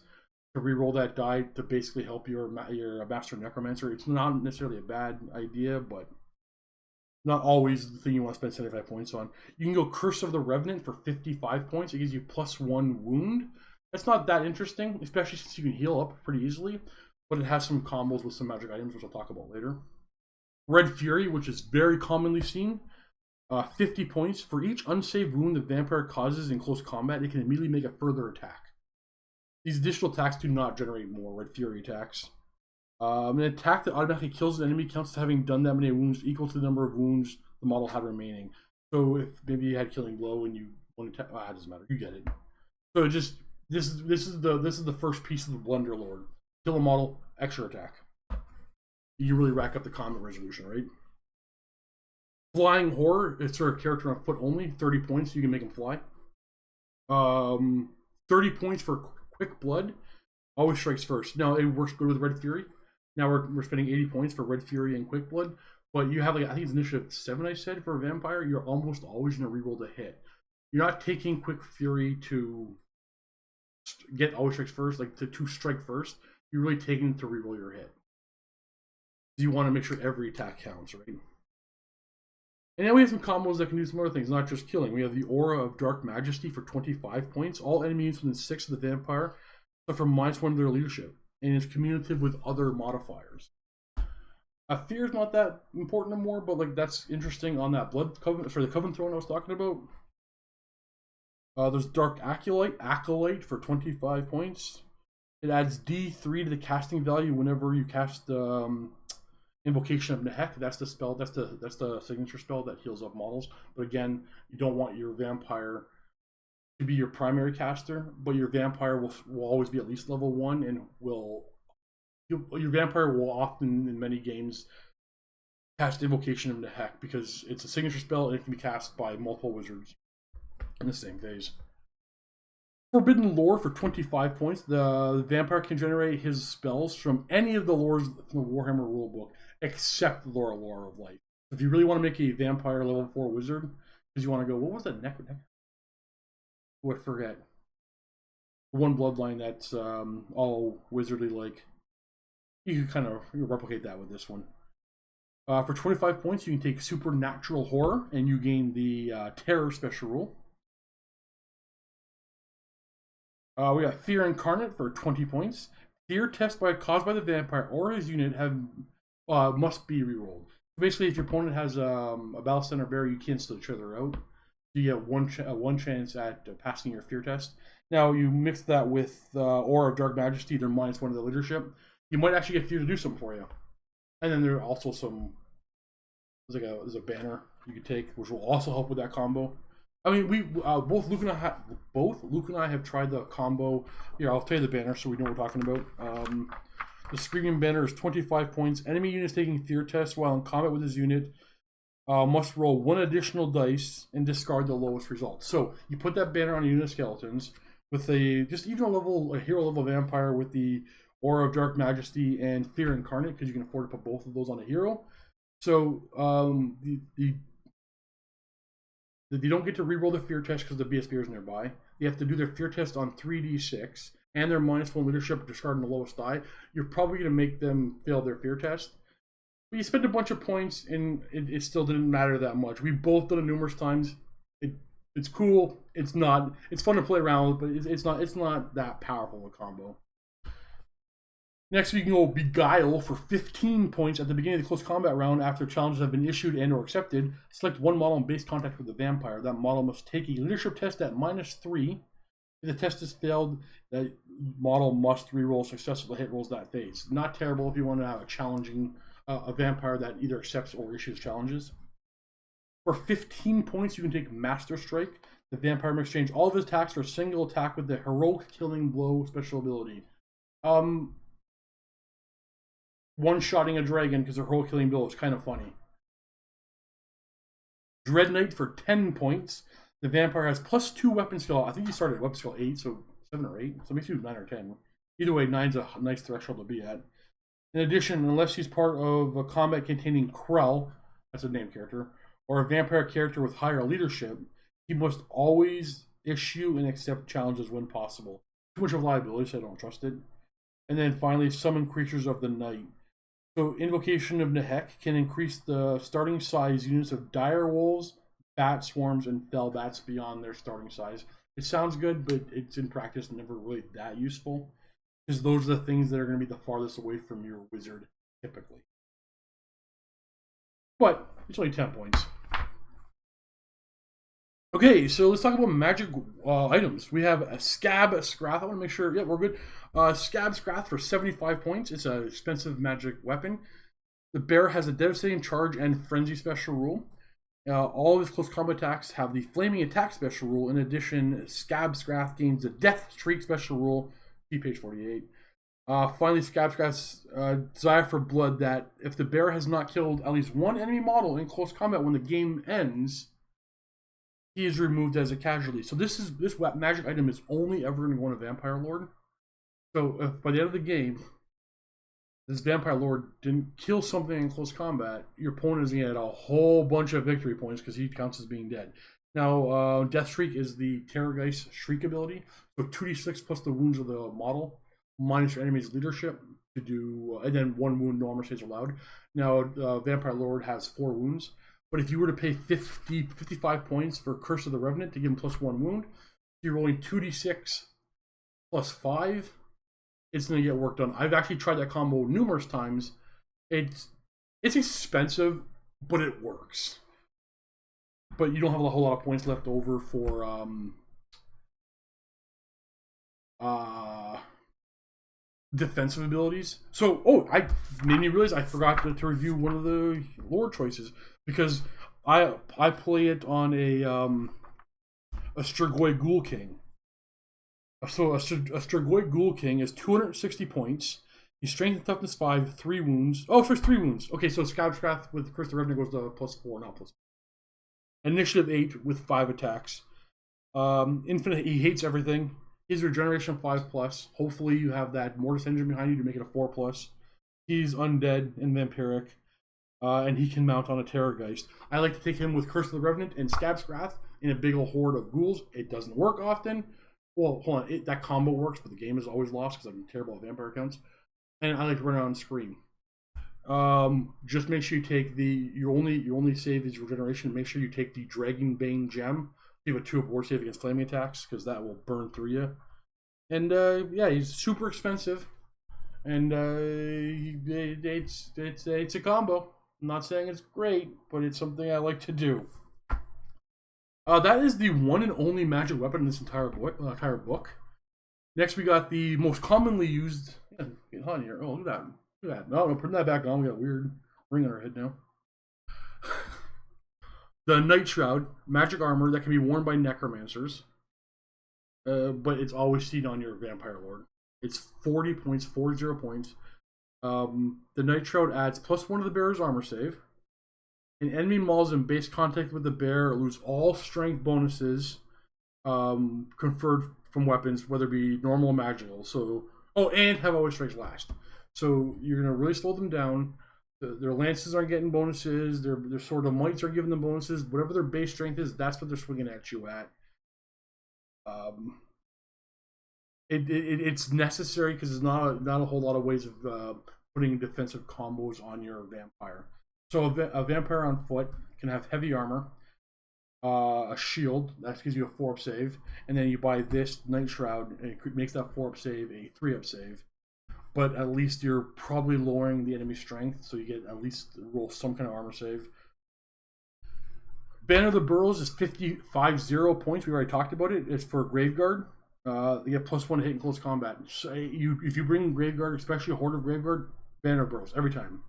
to reroll that die to basically help your Master Necromancer. It's not necessarily a bad idea, but not always the thing you want to spend 75 points on. You can go Curse of the Revenant for 55 points. It gives you +1 wound. That's not that interesting, especially since you can heal up pretty easily, but it has some combos with some magic items, which I'll talk about later. Red Fury, which is very commonly seen, 50 points. For each unsaved wound the vampire causes in close combat, it can immediately make a further attack. These additional attacks do not generate more Red Fury attacks. An attack that automatically kills an enemy counts as having done that many wounds equal to the number of wounds the model had remaining. So if maybe you had Killing Blow and you want to attack, it doesn't matter. You get it. So this is the first piece of the Blunder Lord. Kill a model, extra attack. You really rack up the combat resolution, right? Flying Horror, it's for a character on foot only. 30 points, you can make him fly. 30 points for Quick Blood. Always strikes first. Now, it works good with Red Fury. Now we're spending 80 points for Red Fury and Quick Blood. But you have, I think it's initiative 7, I said, for a vampire. You're almost always going to reroll the hit. You're not taking Quick Fury to get always strikes first, like to strike first. You're really taking to reroll your hit. You want to make sure every attack counts, right? And then we have some combos that can do some other things, not just killing. We have the Aura of Dark Majesty for 25 points. All enemies within 6 of the vampire suffer -1 of their leadership, and it's cumulative with other modifiers. Fear is not that important anymore, but like that's interesting on that Blood Covenant, the Covenant Throne I was talking about. There's Dark Acolyte for 25 points. It adds D3 to the casting value whenever you cast Invocation of Knack. That's the spell. That's the signature spell that heals up models. But again, you don't want your vampire to be your primary caster, but your vampire will always be at least level 1, and your vampire will often in many games cast Invocation of Knack because it's a signature spell and it can be cast by multiple wizards in the same phase. Forbidden Lore for 25 points. The vampire can generate his spells from any of the lores from the Warhammer rulebook, except the Lore of Light. If you really want to make a vampire level 4 wizard, because you want to go, what was that neck? Oh, I forget. One bloodline that's all wizardly like. You can kind of replicate that with this one. For 25 points, you can take Supernatural Horror, and you gain the Terror special rule. We got Fear Incarnate for 20 points. Fear test caused by the vampire or his unit must be rerolled. Basically, if your opponent has a Battle Center Bear, you can't still each other out. So you get one chance at passing your fear test. Now you mix that with Aura of Dark Majesty, they're -1 to the leadership. You might actually get fear to do something for you. And then there are also some. There's a banner you could take, which will also help with that combo. I mean, we both Luke and I have tried the combo. Here, I'll tell you the banner so we know what we're talking about. The Screaming banner is 25 points. Enemy units taking fear test while in combat with his unit must roll 1 additional dice and discard the lowest result. So you put that banner on a unit of skeletons with a hero level vampire with the Aura of Dark Majesty and Fear Incarnate, because you can afford to put both of those on a hero. So they don't get to reroll the fear test because the BSB is nearby. They have to do their fear test on 3d6 and their -1 leadership, discarding the lowest die. You're probably going to make them fail their fear test. But you spent a bunch of points and it still didn't matter that much. We've both done it numerous times. It's cool. It's fun to play around with, but it's not that powerful a combo. Next, we can go Beguile for 15 points at the beginning of the close combat round after challenges have been issued and or accepted. Select one model in base contact with the vampire. That model must take a leadership test at -3. If the test is failed, that model must reroll successful hit rolls that phase. Not terrible if you want to have a challenging a vampire that either accepts or issues challenges. For 15 points, you can take Master Strike. The vampire must exchange all of his attacks for a single attack with the Heroic Killing Blow special ability. One-shotting a dragon because the Heroic Killing Blow is kind of funny. Dread Knight for 10 points. The vampire has +2 weapon skill. I think he started at weapon skill 8, so 7 or 8. So it makes you 9 or 10. Either way, 9's a nice threshold to be at. In addition, unless he's part of a combat containing Krell, that's a named character, or a vampire character with higher leadership, he must always issue and accept challenges when possible. Too much of liability, so I don't trust it. And then finally, summon creatures of the night. So Invocation of Knack can increase the starting size units of dire wolves, bat swarms, and fell bats beyond their starting size. It sounds good, but it's in practice never really that useful, because those are the things that are going to be the farthest away from your wizard, typically. But it's only 10 points. Okay, so let's talk about magic items. We have a Scab Scrath. I want to make sure, yeah, we're good. Scab Scrath for 75 points. It's an expensive magic weapon. The bear has a devastating charge and frenzy special rule. All of his close combat attacks have the flaming attack special rule. In addition, Scab Scrath gains a death streak special rule. See page 48. Finally, Scab Scrath's desire for blood, that if the bear has not killed at least one enemy model in close combat when the game ends, he is removed as a casualty. So this magic item is only ever going to go on a Vampire Lord. So if by the end of the game, this Vampire Lord didn't kill something in close combat, your opponent is going to get a whole bunch of victory points because he counts as being dead. Now, Death Shriek is the Terrorgeist Shriek ability. So 2d6 plus the wounds of the model, minus your enemy's leadership to do, and then 1 wound normal stays allowed. Now, Vampire Lord has 4 wounds. But if you were to pay 55 points for Curse of the Revenant to give him +1 wound, you're rolling 2d6 plus 5. It's going to get work done. I've actually tried that combo numerous times. It's expensive, but it works. But you don't have a whole lot of points left over for defensive abilities. So, I made me realize I forgot to review one of the lore choices, because I play it on a Strigoi Ghoul King. So a Strigoi Ghoul King is 260 points. He's strength and toughness 5, 3 wounds. Oh, first 3 wounds. Okay, so Scab Scrath with Curse of the Revenant goes to +4, not +4. Initiative 8 with 5 attacks. Infinite, he hates everything. His regeneration 5+. Hopefully you have that Mortise Engine behind you to make it a 4+. He's undead and vampiric. And he can mount on a Terrorgeist. I like to take him with Curse of the Revenant and Scab Scrath in a big old horde of ghouls. It doesn't work often. Well, hold on, that combo works, but the game is always lost because I'm terrible at vampire counts. And I like to run around and scream. Just make sure you take your only save is regeneration. Make sure you take the Dragonbane Gem. You have a 2 aboard save against flaming attacks, because that will burn through you. And yeah, he's super expensive, and it's a combo. I'm not saying it's great, but it's something I like to do. That is the one and only magic weapon in this entire book. Next, we got the most commonly used. Yeah, get hot here. Oh, look at that. Look at that. No, putting that back on. We got a weird ring on our head now. The Night Shroud, magic armor that can be worn by necromancers, but it's always seen on your vampire lord. It's 40 points, 40 points. The Night Shroud adds +1 to the bearer's armor save. An enemy mauls in base contact with the bearer lose all strength bonuses conferred from weapons, whether it be normal or magical. So, and have always strikes last. So you're gonna really slow them down. Their lances aren't getting bonuses. Their sword of mights are giving them bonuses. Whatever their base strength is, that's what they're swinging at you at. It's necessary because there's not a whole lot of ways of putting defensive combos on your vampire. So a vampire on foot can have heavy armor, a shield that gives you a 4-up save, and then you buy this Night Shroud and it makes that 4-up save a 3-up save. But at least you're probably lowering the enemy strength, so you get at least roll some kind of armor save. Banner of the Burrows is 50 points. We already talked about it. It's for Graveguard. You get +1 to hit in close combat. So if you bring Graveguard, especially a Horde of Graveguard, Banner of Burrows every time.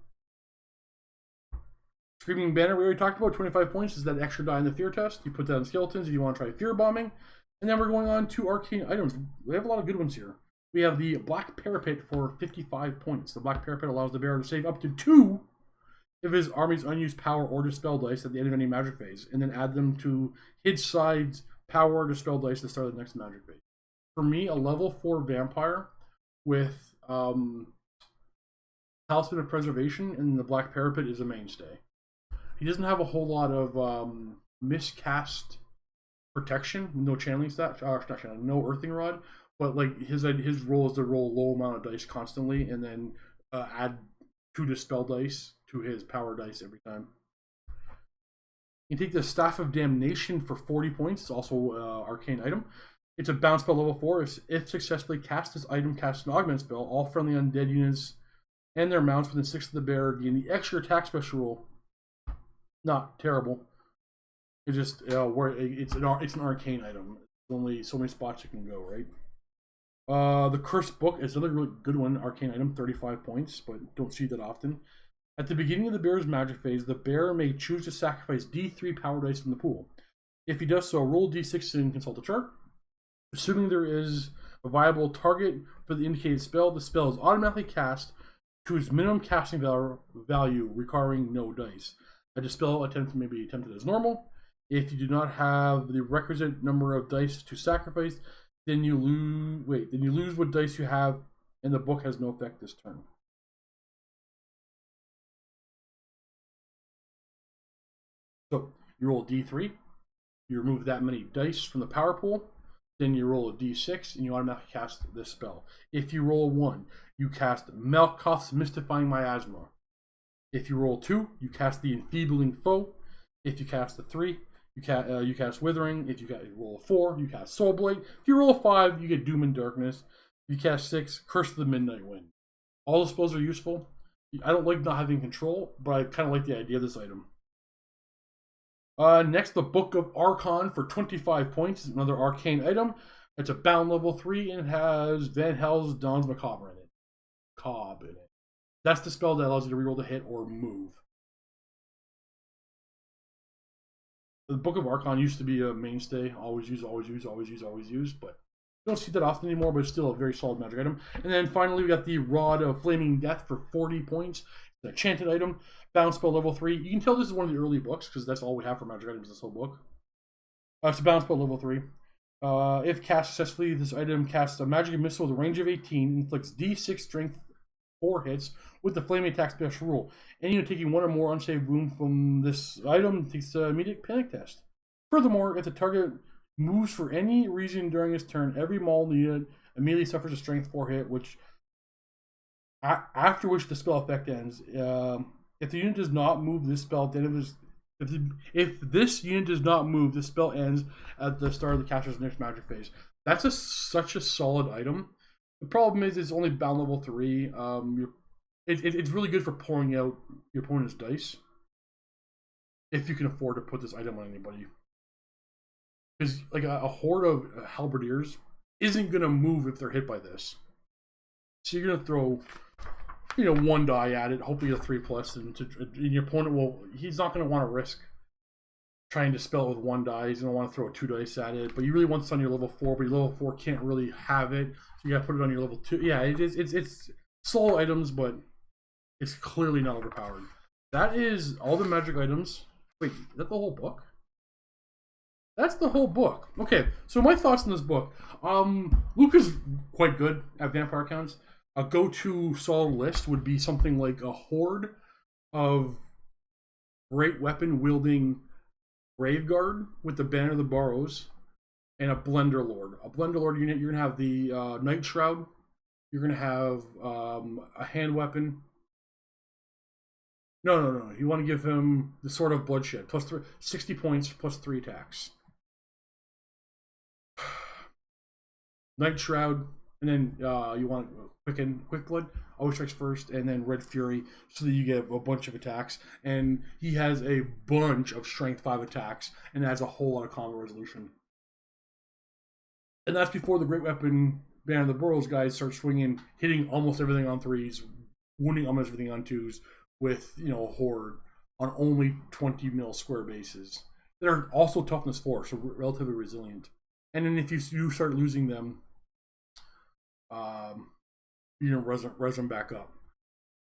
Screaming Banner, we already talked about, 25 points is that extra die in the fear test. You put that on skeletons if you want to try fear bombing. And then we're going on to arcane items. We have a lot of good ones here. We have the Black Parapet for 55 points. The Black Parapet allows the bearer to save up to 2 of his army's unused power or dispel dice at the end of any magic phase, and then add them to his side's power or dispel dice at the start of the next magic phase. For me, a level 4 vampire with Talisman of Preservation and the Black Parapet is a mainstay. He doesn't have a whole lot of miscast protection, no channeling stat, no earthing rod, but like his role is to roll a low amount of dice constantly, and then add 2 dispel dice to his power dice every time. You can take the Staff of Damnation for 40 points. It's also an arcane item. It's a bounce spell level 4. If successfully cast, this item casts an augment spell. All friendly undead units and their mounts within 6 of the bearer gain the extra attack special roll. Not terrible. It's just it's an arcane item. There's only so many spots you can go, right? The Cursed Book is another really good one, arcane item, 35 points, but don't see that often. At the beginning of the bearer's magic phase, the bearer may choose to sacrifice D3 power dice from the pool. If he does so, roll D6 and consult a chart. Assuming there is a viable target for the indicated spell, the spell is automatically cast to its minimum casting value, requiring no dice. A dispel attempt may be attempted as normal. If you do not have the requisite number of dice to sacrifice, then you lose what dice you have, and the book has no effect this turn. So you roll D3, you remove that many dice from the power pool, then you roll a D6 and you automatically cast this spell. If you roll a 1, you cast Malkoth's Mystifying Miasma. If you roll 2, you cast the Enfeebling Foe. If you cast a 3, you cast Withering. If you roll a 4, you cast Soulblight. If you roll a 5, you get Doom and Darkness. If you cast 6, Curse of the Midnight Wind. All the spells are useful. I don't like not having control, but I kind of like the idea of this item. Next, the Book of Archon for 25 points is another arcane item. It's a bound level 3 and it has Van Hels's Dawn's Macabre in it. That's the spell that allows you to reroll the hit or move. The Book of Archon used to be a mainstay, always use, but you don't see that often anymore, but it's still a very solid magic item. And then finally, we got the Rod of Flaming Death for 40 points. It's an enchanted item, bound spell level 3. You can tell this is one of the early books, because that's all we have for magic items in this whole book. It's a bound spell level 3. If cast successfully, this item casts a magic missile with a range of 18, inflicts D6 strength 4 hits with the flaming attack special rule. Any unit taking 1 or more unsaved wound from this item takes the immediate panic test. Furthermore, if the target moves for any reason during his turn, every maul in the unit immediately suffers a strength 4 hit, which after which the spell effect ends. If the unit does not move, this spell at the end of his if this unit does not move, the spell ends at the start of the caster's next magic phase. That's such a solid item. The problem is it's only bound level 3. It's really good for pouring out your opponent's dice if you can afford to put this item on anybody. Because like a horde of halberdiers isn't going to move if they're hit by this. So you're going to throw, 1 die at it, hopefully a 3+, and your opponent he's not going to want to risk trying to spell it with 1 die. He's going to want to throw 2 dice at it, but you really want this on your level 4, but your level 4 can't really have it, so you got to put it on your level 2. Yeah, it's solid items, but it's clearly not overpowered. That is all the magic items. Wait, is that the whole book? That's the whole book. Okay, so my thoughts on this book. Luca's quite good at vampire counts. A go-to solid list would be something like a horde of great weapon-wielding Graveguard with the Banner of the Burrows and a Blender Lord. A Blender Lord unit, you're going to have the Night Shroud. You're going to have a hand weapon. No. You want to give him the Sword of Bloodshed. Plus 60 points, plus 3 attacks. Night Shroud. And then you want Quick Blood. Always strikes first. And then Red Fury. So that you get a bunch of attacks. And he has a bunch of Strength 5 attacks. And adds a whole lot of combat resolution. And that's before the Great Weapon Banner of the Burrows guys start swinging, hitting almost everything on 3s, wounding almost everything on 2s, with a horde on only 20 mil square bases. They're also toughness 4, so relatively resilient. And then if you start losing them, res them back up.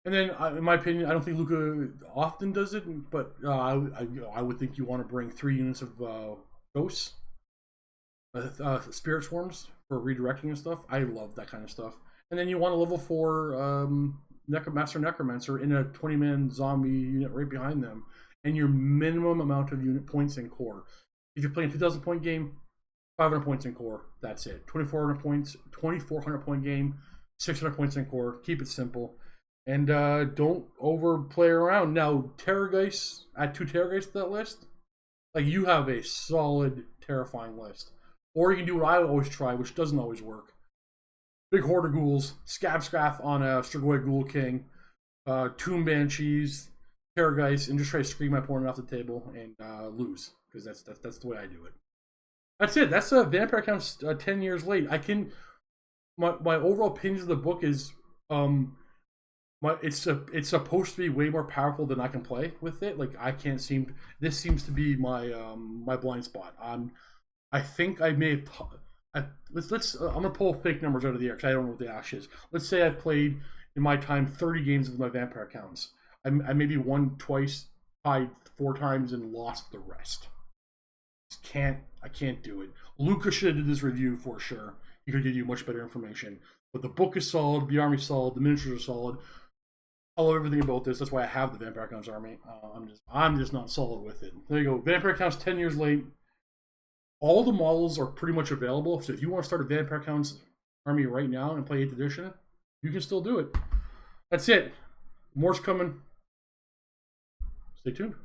And then, in my opinion, I don't think Luca often does it, but I would think you want to bring 3 units of ghosts. Spirit Swarms for redirecting and stuff. I love that kind of stuff. And then you want a level 4 Necromancer in a 20-man zombie unit right behind them. And your minimum amount of unit points in core. If you're playing a 2,000 point game, 500 points in core. That's it. 2,400 points, 2,400 point game, 600 points in core. Keep it simple. And don't overplay around. Now, Terrorgeist, add 2 Terrorgeists to that list. Like, you have a solid, terrifying list. Or you can do what I always try, which doesn't always work. Big horde of ghouls, Scab on a Strigoi Ghoul King, Toon Banshees, Terrorgeist, and just try to scream my opponent off the table and lose. Because that's the way I do it. That's it. That's Vampire Counts 10 years late. My overall opinion of the book is it's supposed to be way more powerful than I can play with it. Like, this seems to be my blind spot. I think I may have. I'm gonna pull fake numbers out of the air because I don't know what the ash is. Let's say I've played in my time 30 games with my vampire counts. I maybe won twice, tied 4 times, and lost the rest. I can't do it. Luca should have did this review for sure. He could give you much better information. But the book is solid, the army's solid, the miniatures are solid. I love everything about this. That's why I have the Vampire Counts army. I'm just not solid with it. There you go. Vampire Counts 10 years late. All the models are pretty much available. So if you want to start a Vampire Counts army right now and play 8th edition, you can still do it. That's it. More's coming. Stay tuned.